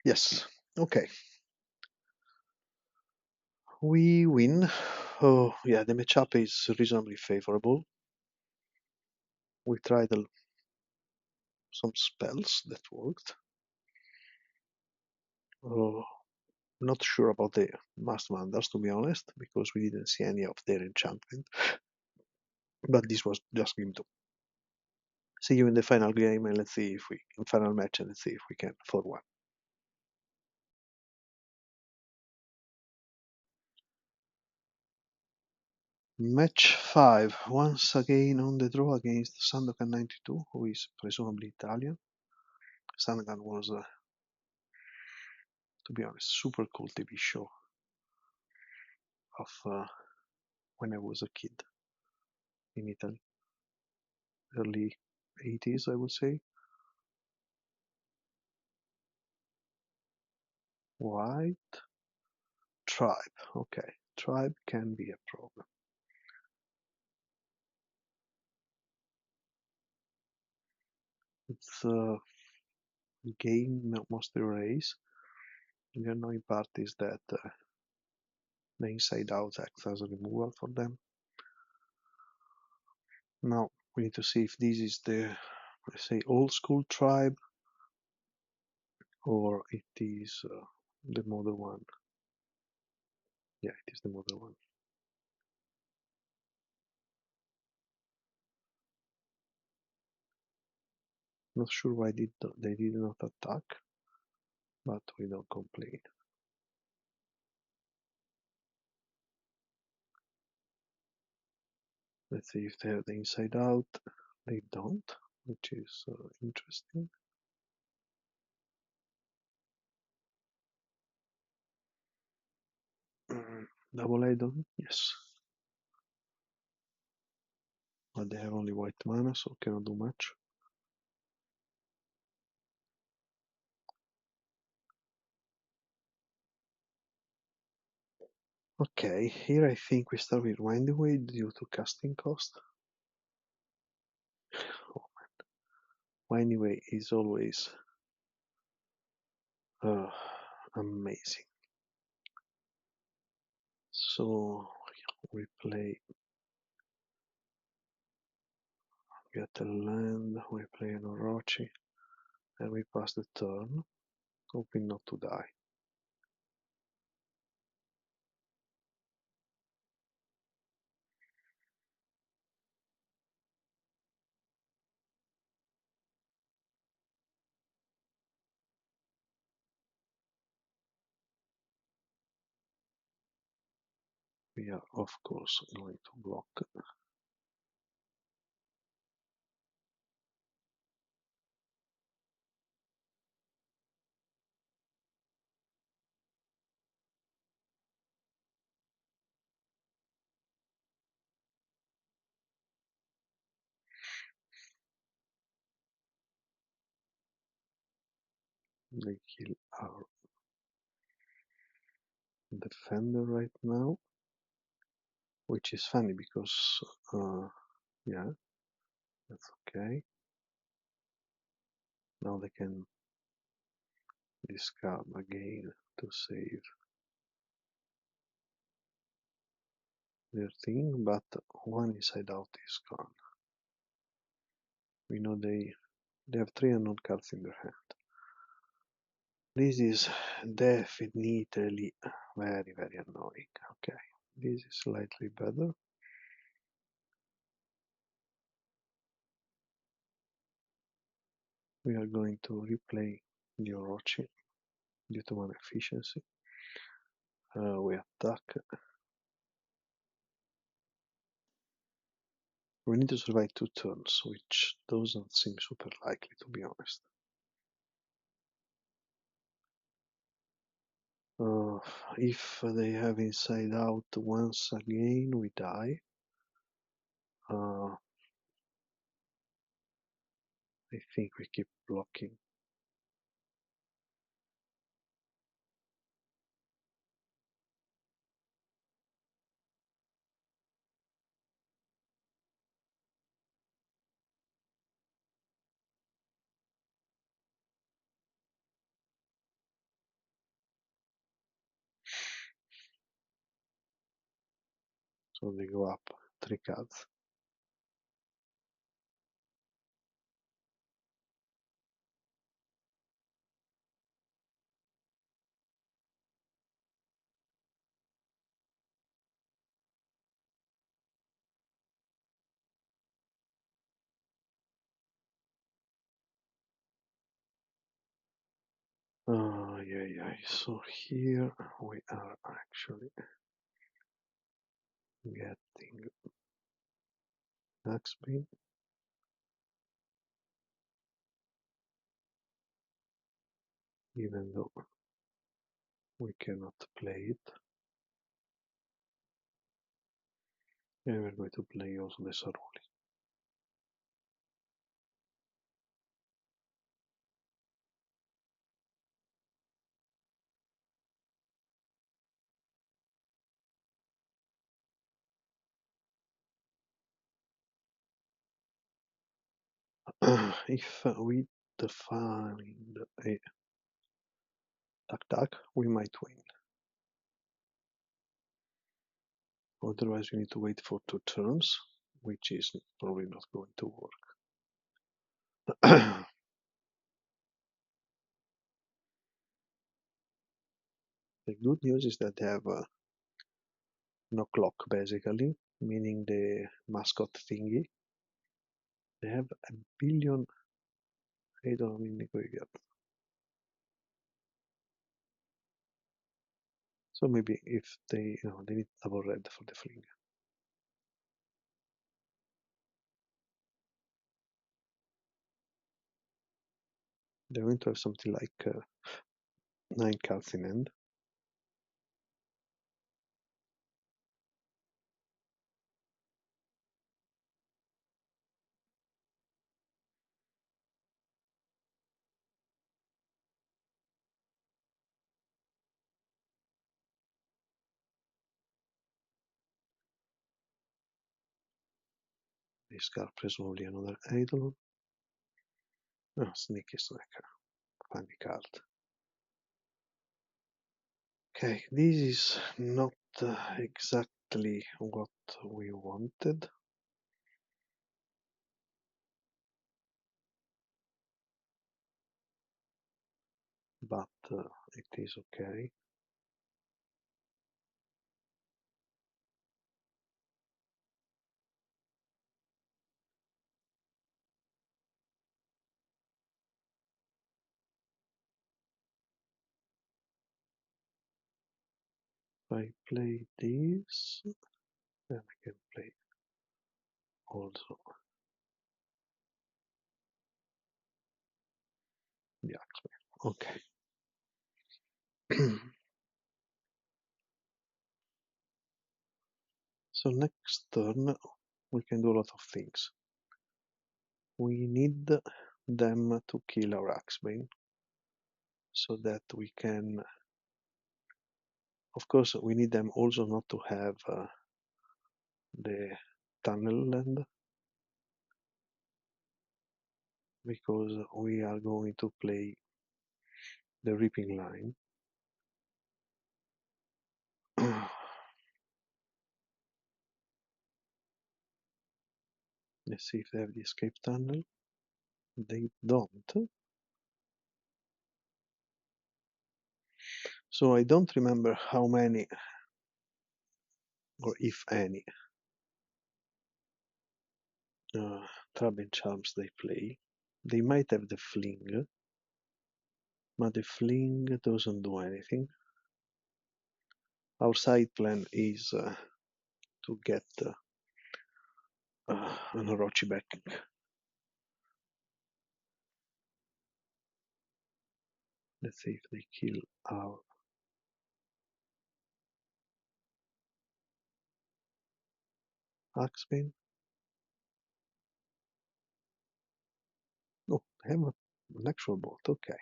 Yes. Okay. We win. Oh, yeah, the matchup is reasonably favorable. We tried some spells that worked. Oh, not sure about the Masked Mandals, to be honest, because we didn't see any of their enchantment. But this was just game 2. See you in the final game, and let's see if we in final match, and let's see if we can 4-1. Match 5, once again on the draw against Sandokan92, who is presumably Italian. Sandokan was, to be honest, super cool TV show of when I was a kid in Italy, early 80s, I would say. White tribe, okay, tribe can be a problem. It's a game mostly race. The annoying part is that the inside out acts as a removal for them. Now we need to see if this is the, let's say, old school tribe or it is the modern one. Yeah, it is the modern one. Not sure why they did not attack, but we don't complain. Let's see if they have the inside out. They don't, which is interesting. Double Idol, yes. But they have only white mana, so cannot do much. Okay, here I think we start with Winding Way due to casting cost. Oh man, Winding Way is always amazing. So we play get a land, we play an Orochi, and we pass the turn, hoping not to die. We are of course going to block. They kill our defender right now, which is funny because yeah, that's okay. Now they can discard again to save their thing, but one inside out is gone. We know they have 3 unknown cards in their hand. This is definitely very, very annoying. Okay, this is slightly better. We are going to replay the Orochi due to one efficiency. We attack. We need to survive 2 turns, which doesn't seem super likely, to be honest. If they have inside out once again, we die. I think we keep blocking. So they go up 3 cards. Yeah. So here we are actually getting Axbane. Even though we cannot play it. And we're going to play also the Saruli. If we define a TukTuk, we might win. Otherwise, we need to wait for 2 turns, which is probably not going to work. The good news is that they have no clock, basically, meaning the mascot thingy. They have a billion Geddon in the graveyard. So maybe if they, they need double red for the fling. They're going to have something like 9 cards in hand. Discard presumably another Eidolon. Oh, Sneaky Snacker. Funny card. Okay, this is not exactly what we wanted, but it is okay. If I play this, then I can play also the axeman. Okay. So next turn we can do a lot of things. We need them to kill our axeman so that we can. Of course, we need them also not to have the tunnel land because we are going to play the reaping line. Let's see if they have the escape tunnel. They don't. So I don't remember how many or if any trap and charms they play. They might have the fling, but the fling doesn't do anything. Our side plan is to get an Orochi backing. Let's see if they kill our Axebane. Oh, I have an actual board. Okay.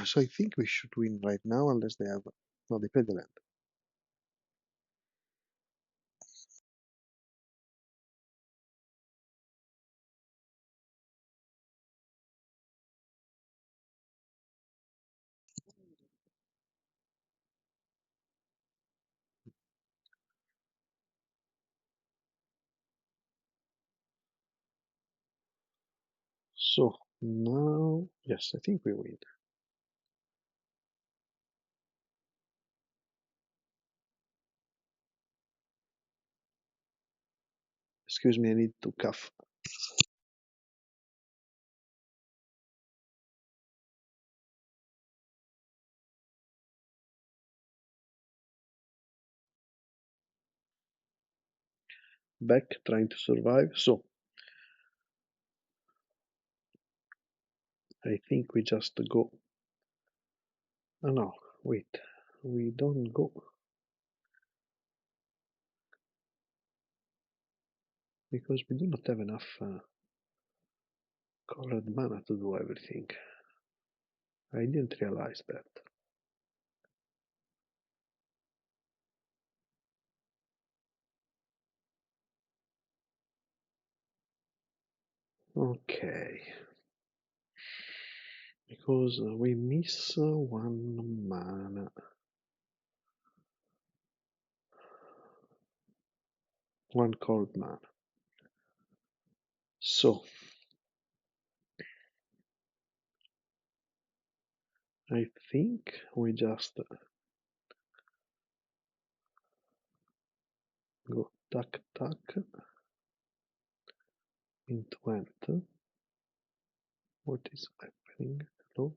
So I think we should win right now unless they have. No, they play the land. So now, yes, I think we win. Excuse me, I need to cough. Back, trying to survive. So I think we just go. Oh no, wait. We don't go. Because we do not have enough colored mana to do everything. I didn't realize that. Okay. Because we miss one mana. One cold mana. So I think we just go TukTuk into Ant. What is happening? Hello?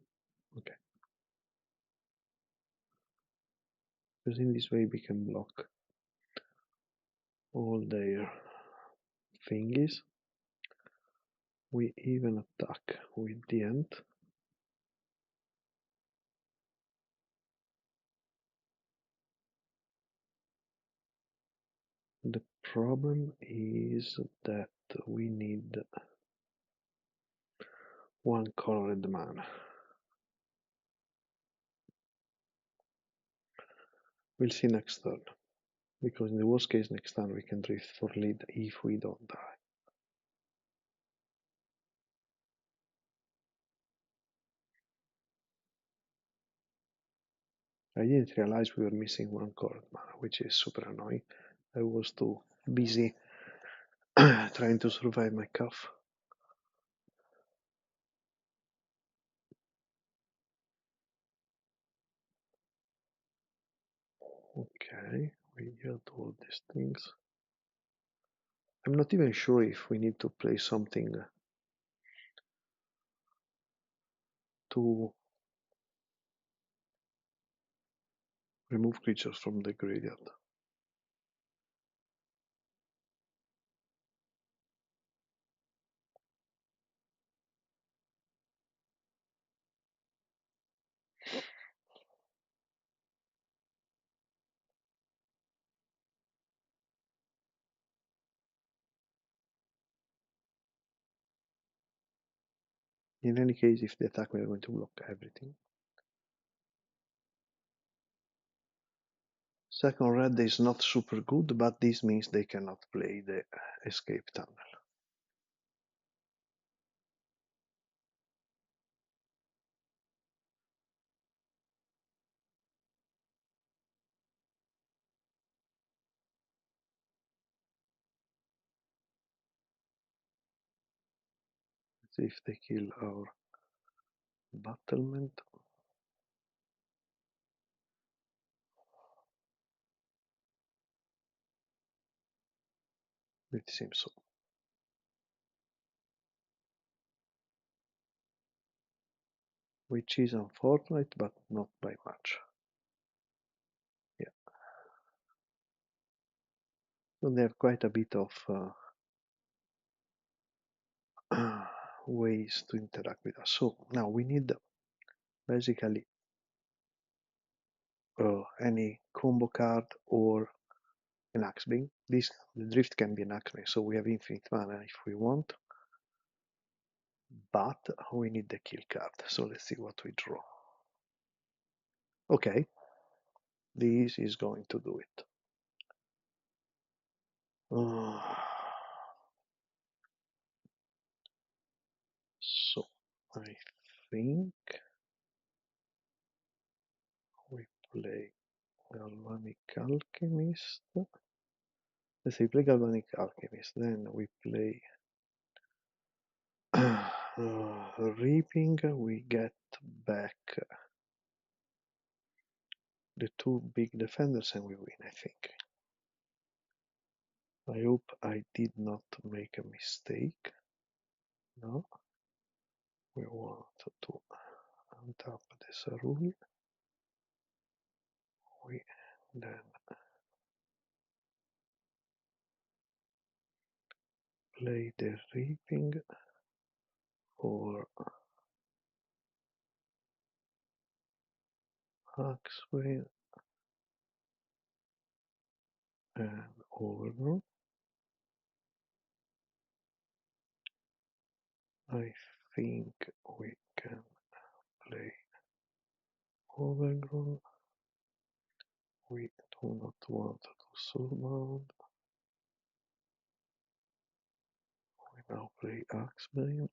Okay. Because in this way we can block all their thingies. We even attack with the Ant. The problem is that we need one colored mana. We'll see next turn. Because in the worst case next turn we can drift for lead if we don't die. I didn't realize we were missing one card, which is super annoying. I was too busy trying to survive my cough. Okay, we got all these things. I'm not even sure if we need to play something to remove creatures from the graveyard. In any case, if they attack, we are going to block everything. Second red is not super good, but this means they cannot play the escape tunnel. Let's see if they kill our battlement. It seems so. Which is unfortunate, but not by much. Yeah. So they have quite a bit of ways to interact with us. So now we need basically any combo card or an Axebane. The drift can be an Axebane, so we have infinite mana if we want, but we need the kill card. So let's see what we draw. Okay, this is going to do it. So I think we play Galvanic Alchemist. Let's say play Galvanic Alchemist, then we play Reaping. We get back the two big defenders and we win, I think. I hope I did not make a mistake. No. We want to untap the Sarul. We then play the Reaping for Axway and Overgrown. I think we can play Overgrown. We do not want to surmount. We now play Axebane.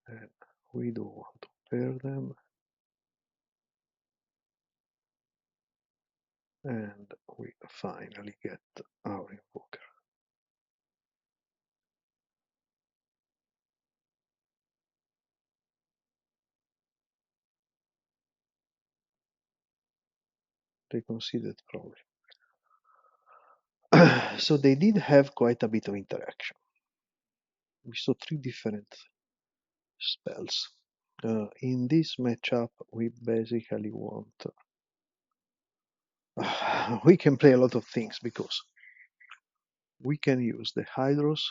And we do want to pair them. And we finally get our invoker. Reconsidered probably. So they did have quite a bit of interaction. We saw three different spells. In this matchup, we basically want. We can play a lot of things because we can use the Hydros,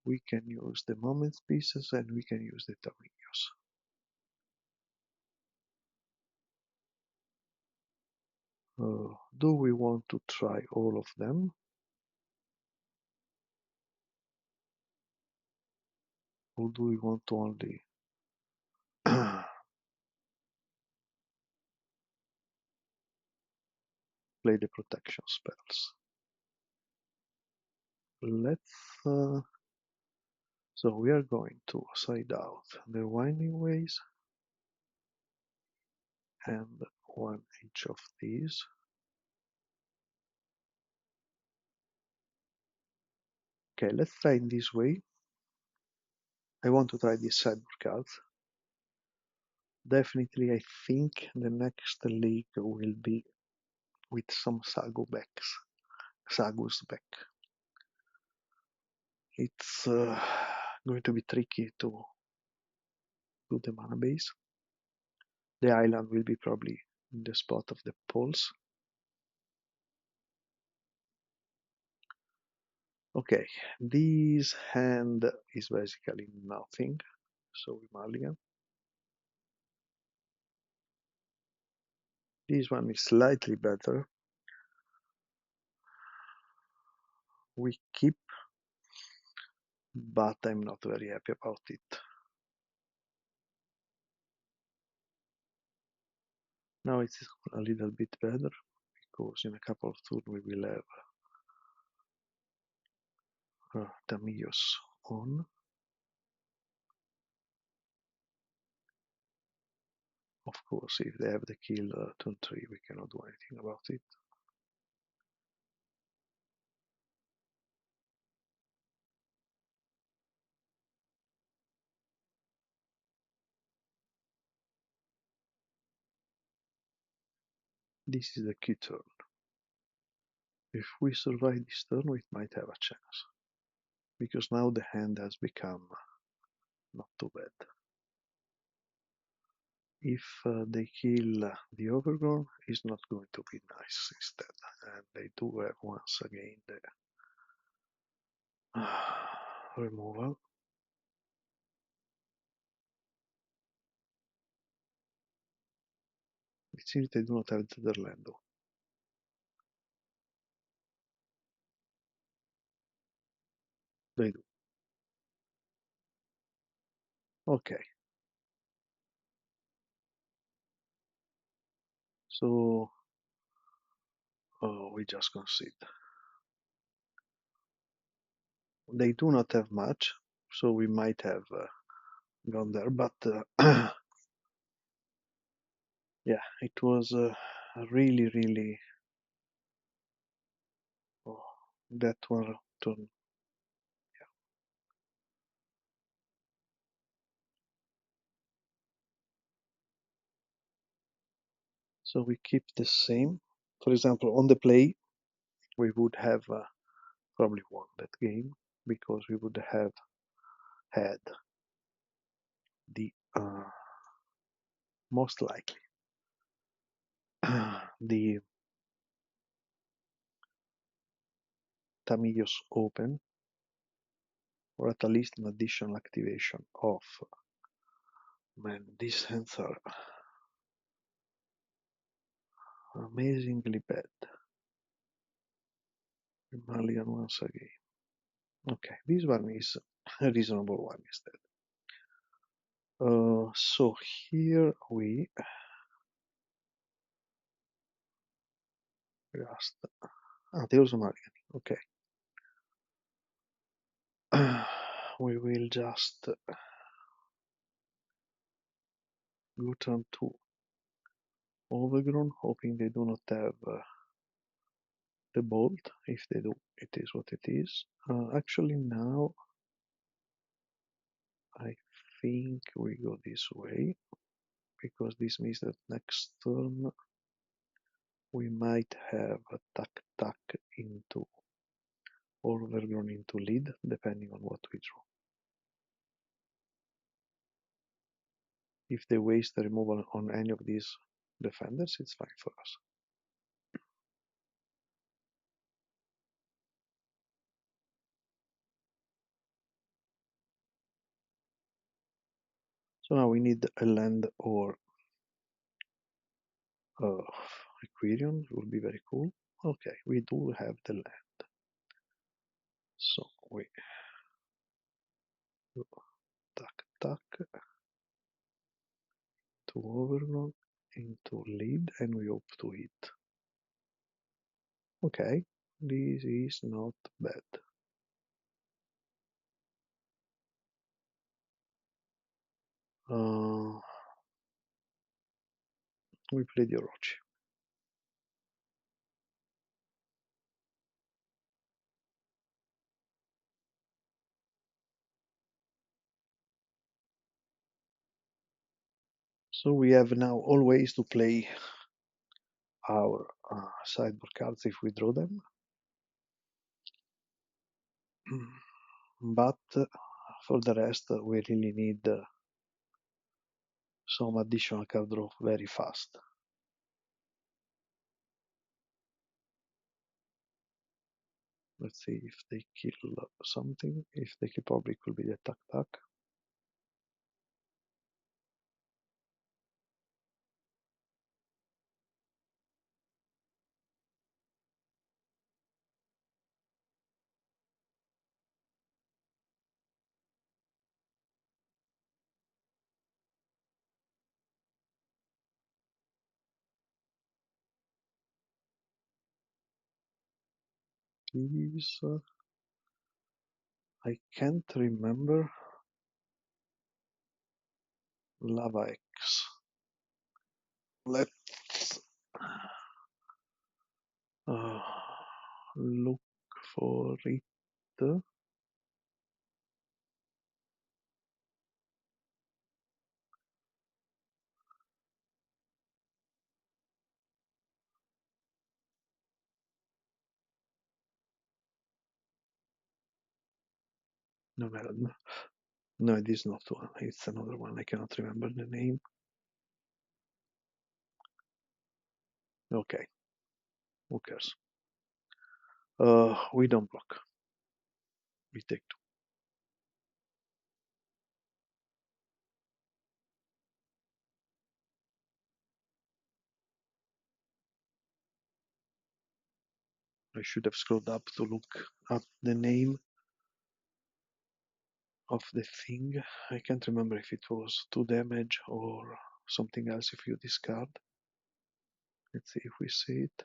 we can use the Moment Pieces, and we can use the Taminios. Do we want to try all of them? Or do we want to only play the protection spells? Let's so we are going to side out the Winding Ways and one each of these. Okay, let's try in this way. I want to try these sideboard cards. Definitely, I think the next league will be with some Sago backs. Sago's back. It's going to be tricky to do the mana base. The island will be probably in the spot of the poles. Okay, this hand is basically nothing, so we mulligan. This one is slightly better. We keep, but I'm not very happy about it. Now it's a little bit better, because in a couple of turns we will have Tamillos on. Of course, if they have the kill turn 3, we cannot do anything about it. This is the key turn. If we survive this turn, we might have a chance, because now the hand has become not too bad. If they kill the Overgrown, it's not going to be nice instead. And they do have once again the removal. It seems they do not have Netherland though. They do. Okay. So we just concede. They do not have much, so we might have gone there, but yeah, it was really, really oh, that one turn. Yeah. So we keep the same. For example, on the play, we would have probably won that game, because we would have had the most likely the Tamillos open, or at least an additional activation of. Man, these hands are amazingly bad. Malian once again. Okay, this one is a reasonable one instead. So here we just they also Malian. Okay. We will just go turn to Overgrown, hoping they do not have the bolt. If they do, it is what it is. Actually, now I think we go this way, because this means that next turn we might have a TukTuk into Overgrown into lead, depending on what we draw. If they waste the removal on any of these defenders, it's fine for us. So now we need a land or Aquarium, would be very cool. Okay, we do have the land. So we do TukTuk to Overgrown into lead, and we hope to hit. Okay, this is not bad. We play the Orochi. So we have now always to play our sideboard cards if we draw them. But for the rest, we really need some additional card draw very fast. Let's see if they kill something. If they kill, probably it could be the TukTuk. Please, I can't remember Lava X. Let's uh, look for it. No, no, it is not one. It's another one. I cannot remember the name. Okay, who cares? We don't block. We take two. I should have scrolled up to look at the name of the thing. I can't remember if it was 2 damage or something else if you discard. Let's see if we see it.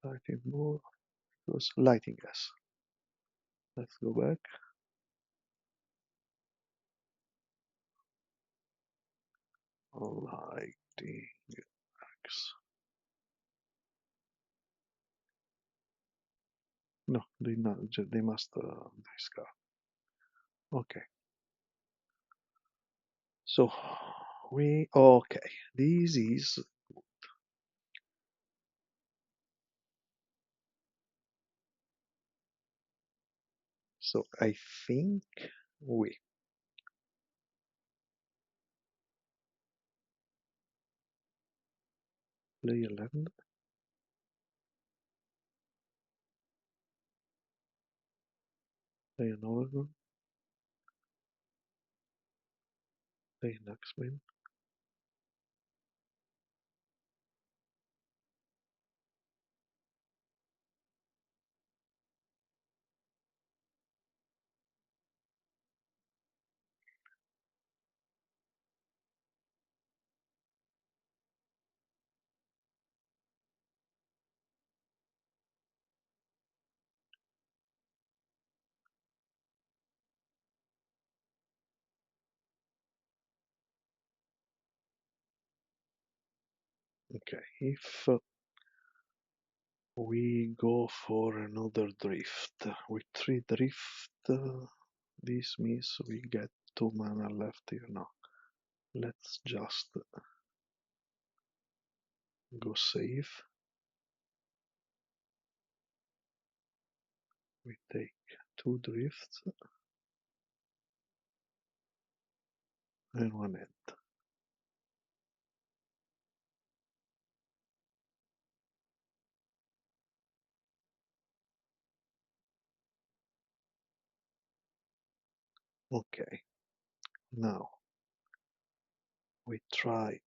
Lighting more. It was lighting gas. Let's go back. Lighting gas. No, they must discard. Okay. So okay. This is so I think we play a land. Play another one. Play an X-Men. Okay, if we go for another drift with 3 drift, this means we get 2 mana left here now. Let's just go save. We take 2 drifts and 1 end. Okay, now we try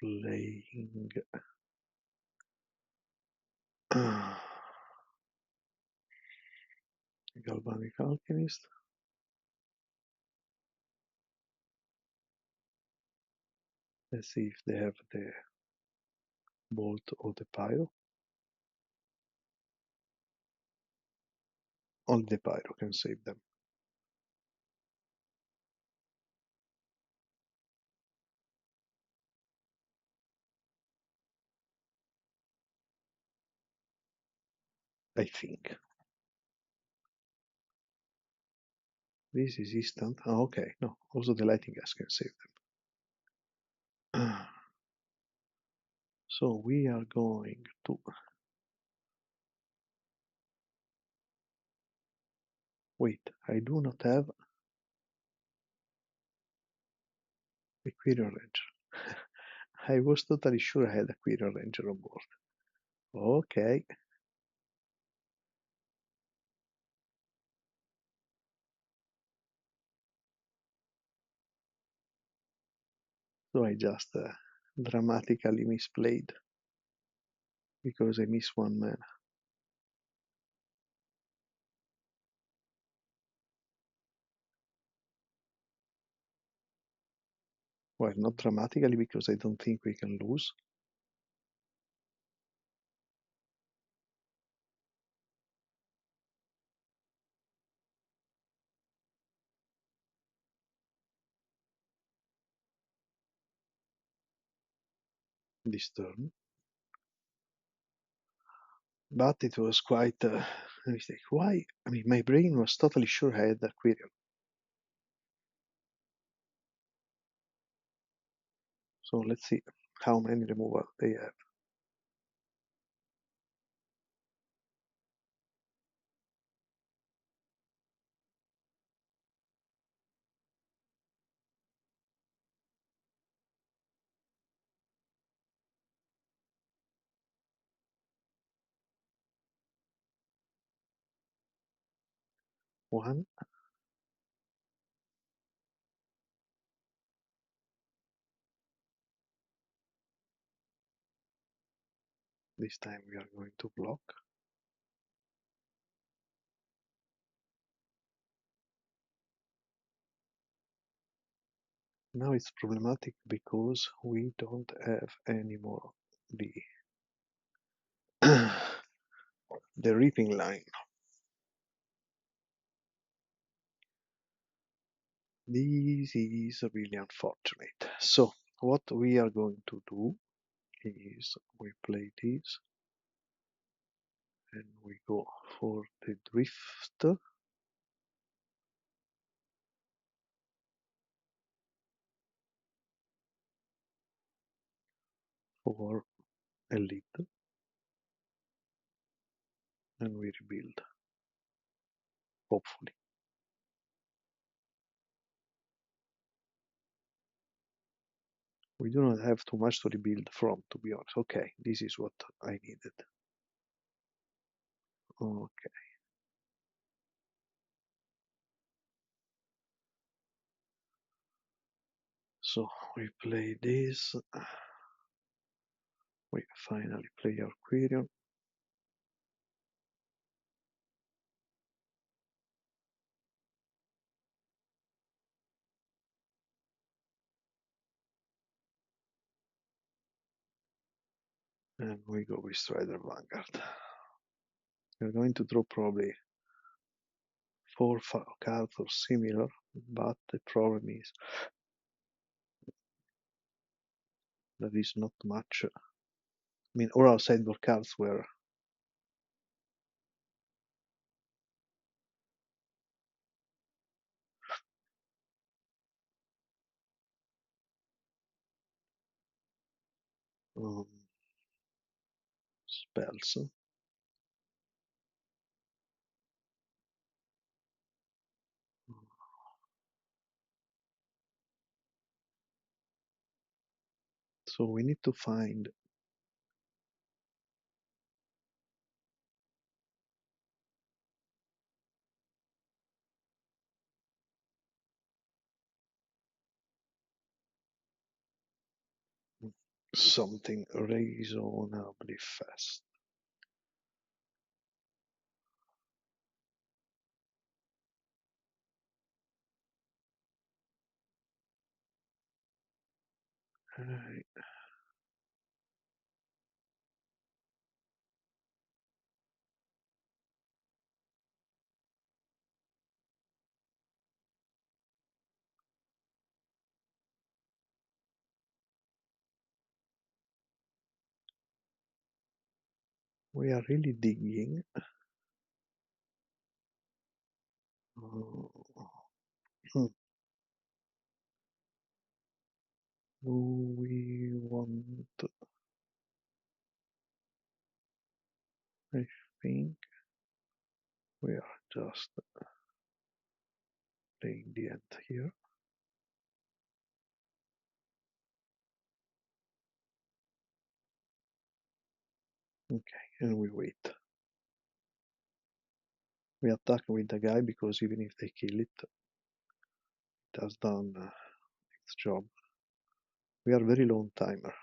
playing Galvanic Alchemist. Let's see if they have the Bolt or the Pyro. Only the pyro can save them. I think. This is instant. Oh, okay, no. Also the lightning gas can save them. So we are going to wait. I do not have a Quirion Ranger. I was totally sure I had a Quirion Ranger on board. Okay. So I just dramatically misplayed because I missed one man. Well, not dramatically because I don't think we can lose. This turn. But it was quite a mistake. Why? I mean, my brain was totally sure I had Aquarium. So let's see how many removal they have. One. This time we are going to block. Now it's problematic because we don't have any more the the reaping line. This is really unfortunate. So what we are going to do is we play this and we go for the drift. For a lead and we rebuild, hopefully. We do not have too much to rebuild from, to be honest. Okay, this is what I needed. Okay. So we play this. We finally play our Quirion. And we go with Strider Vanguard. We're going to draw probably 4 cards or similar, but the problem is that is not much. I mean, all our sideboard cards were um, spells. So we need to find something reasonably fast. Right. We are really digging. Uh, we want, I think we are just playing the end here. Okay, and we wait. We attack with the guy because even if they kill it, it has done its job. We are very low on timer.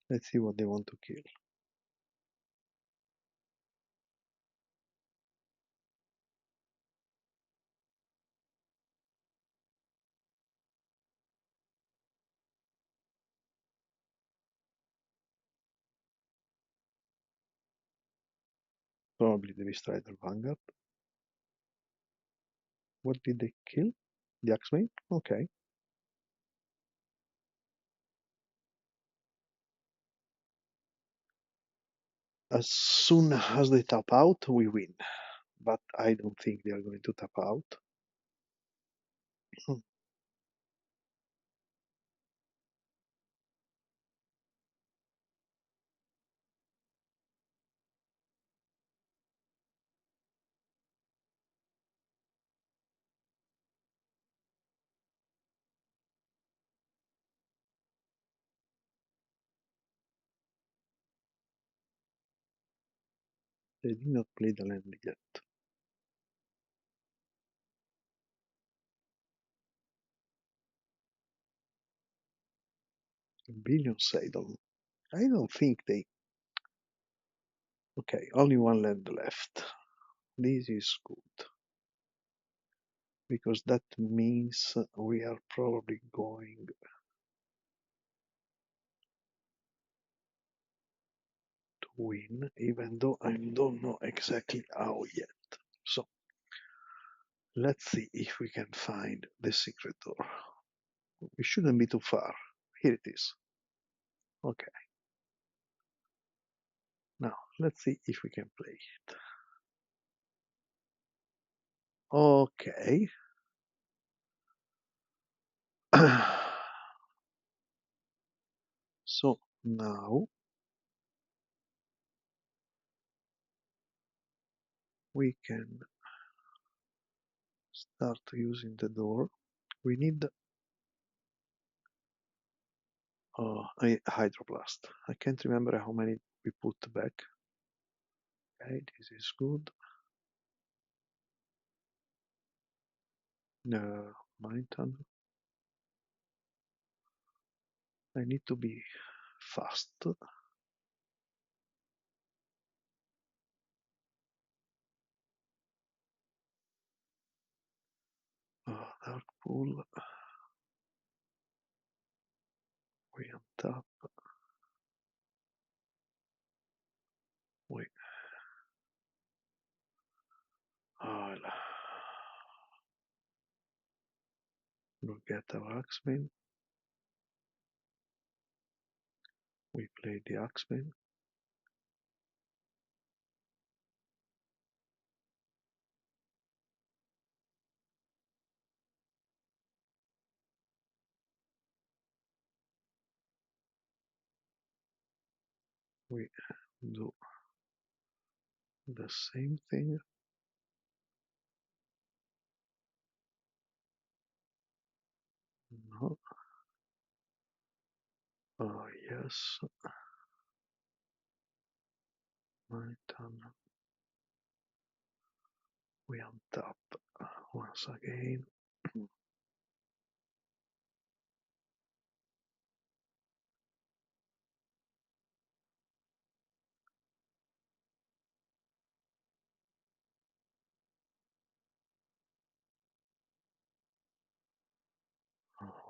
Let's see what they want to kill. Probably the Beast Rider Vanguard. What did they kill? The Axeman? Okay. As soon as they tap out, we win. But I don't think they are going to tap out. They did not play the land yet. Billion Saddle. I don't think they. Okay, only one land left. This is good. Because that means we are probably going to win, even though I don't know exactly how yet. So let's see if we can find the secret door. We shouldn't be too far. Here it is. Okay. Now let's see if we can play it. Okay. So now we can start using the door. We need a hydroblast. I can't remember how many we put back. Okay, this is good. Mine tunnel. I need to be fast. Dark pool. We untap. We look at our Axeman. We play the Axeman. We do the same thing. No. Yes. My turn. We untap once again.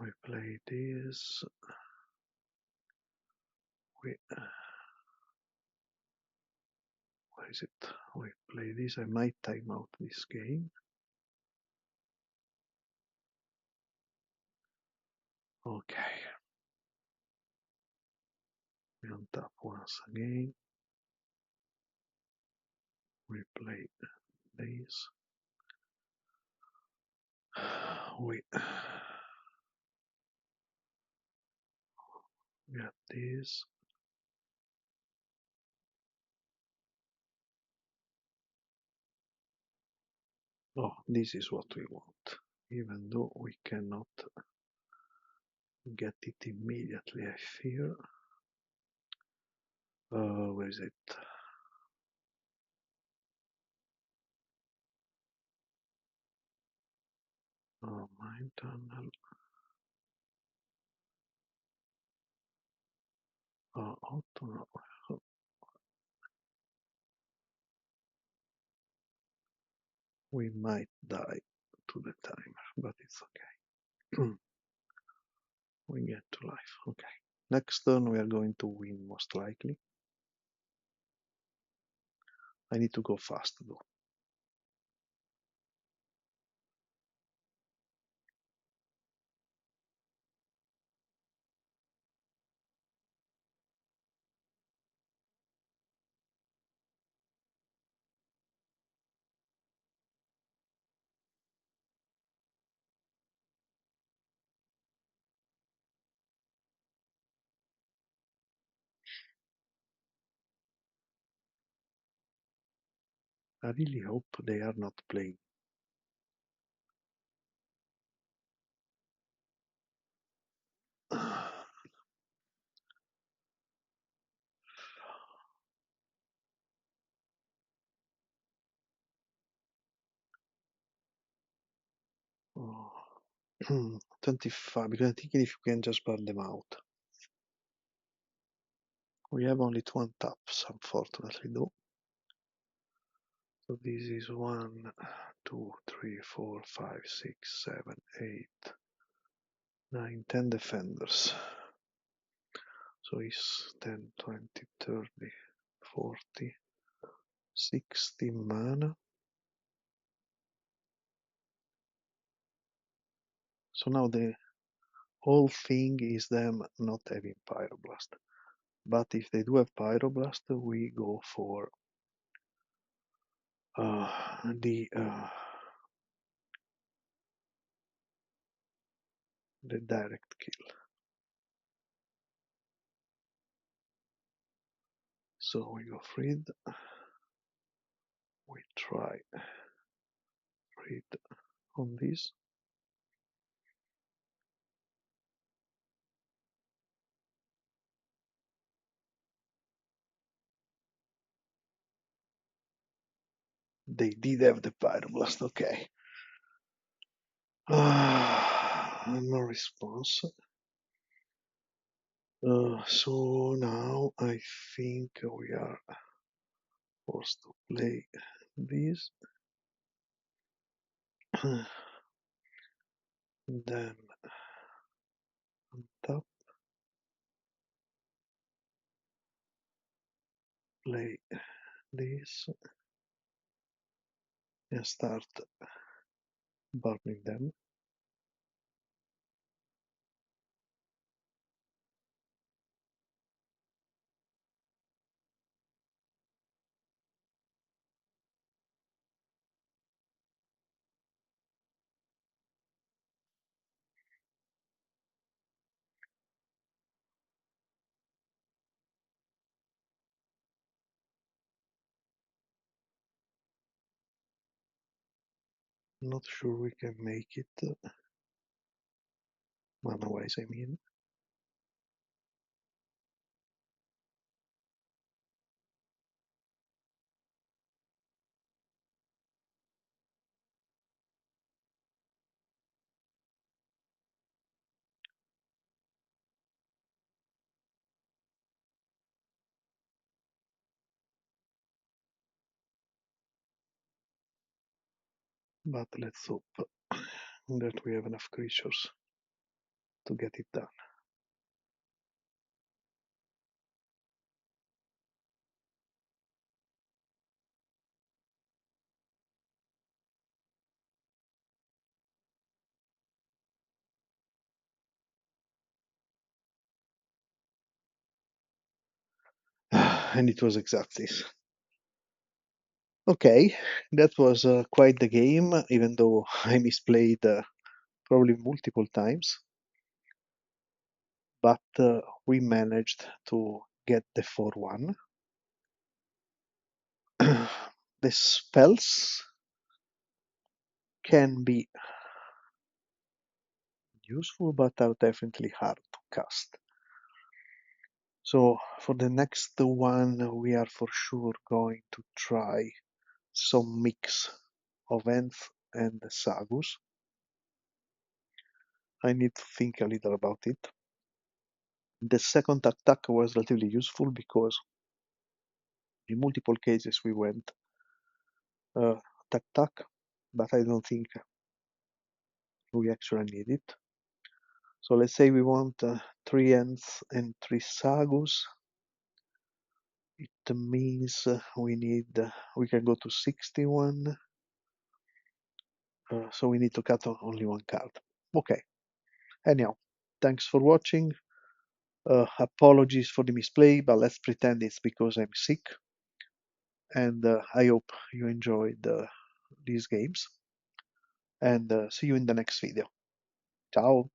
We play this. We What is it? We play this. I might time out this game. Okay. We untap once again. We play this. We get this. Oh, this is what we want. Even though we cannot get it immediately, I fear. Where is it? Mine tunnel. Auto. No. We might die to the timer, but it's okay. We get to life. Okay. Next turn we are going to win most likely. I need to go fast though. I really hope they are not playing. Oh. 25, because I'm thinking if you can just burn them out. We have only 2 taps, unfortunately, though. So this is 1, 2, 3, 4, 5, 6, 7, 8, 9, 10 defenders. So it's 10, 20, 30, 40, 60 mana. So now the whole thing is them not having Pyroblast. But if they do have Pyroblast, we go for the direct kill. So we go Freed. We try Freed on this. They did have the Pyroblast, okay. No response. So now I think we are forced to play this. Then untap, play this, and start burning them. Not sure we can make it, mana-wise I mean. But let's hope that we have enough creatures. to get it done. And it was exactly this. Okay, that was quite the game, even though I misplayed probably multiple times. But we managed to get the 4-1. The spells can be useful, but are definitely hard to cast. So for the next one, we are for sure going to try some mix of Enth and Sagus. I need to think a little about it. The second attack was relatively useful because in multiple cases we went TukTuk, but I don't think we actually need it. So let's say we want 3 Enth and 3 Sagus. It means we can go to 61. So we need to cut only one card. Okay. Anyhow, thanks for watching. Apologies for the misplay, but let's pretend it's because I'm sick. And I hope you enjoyed these games. And see you in the next video. Ciao!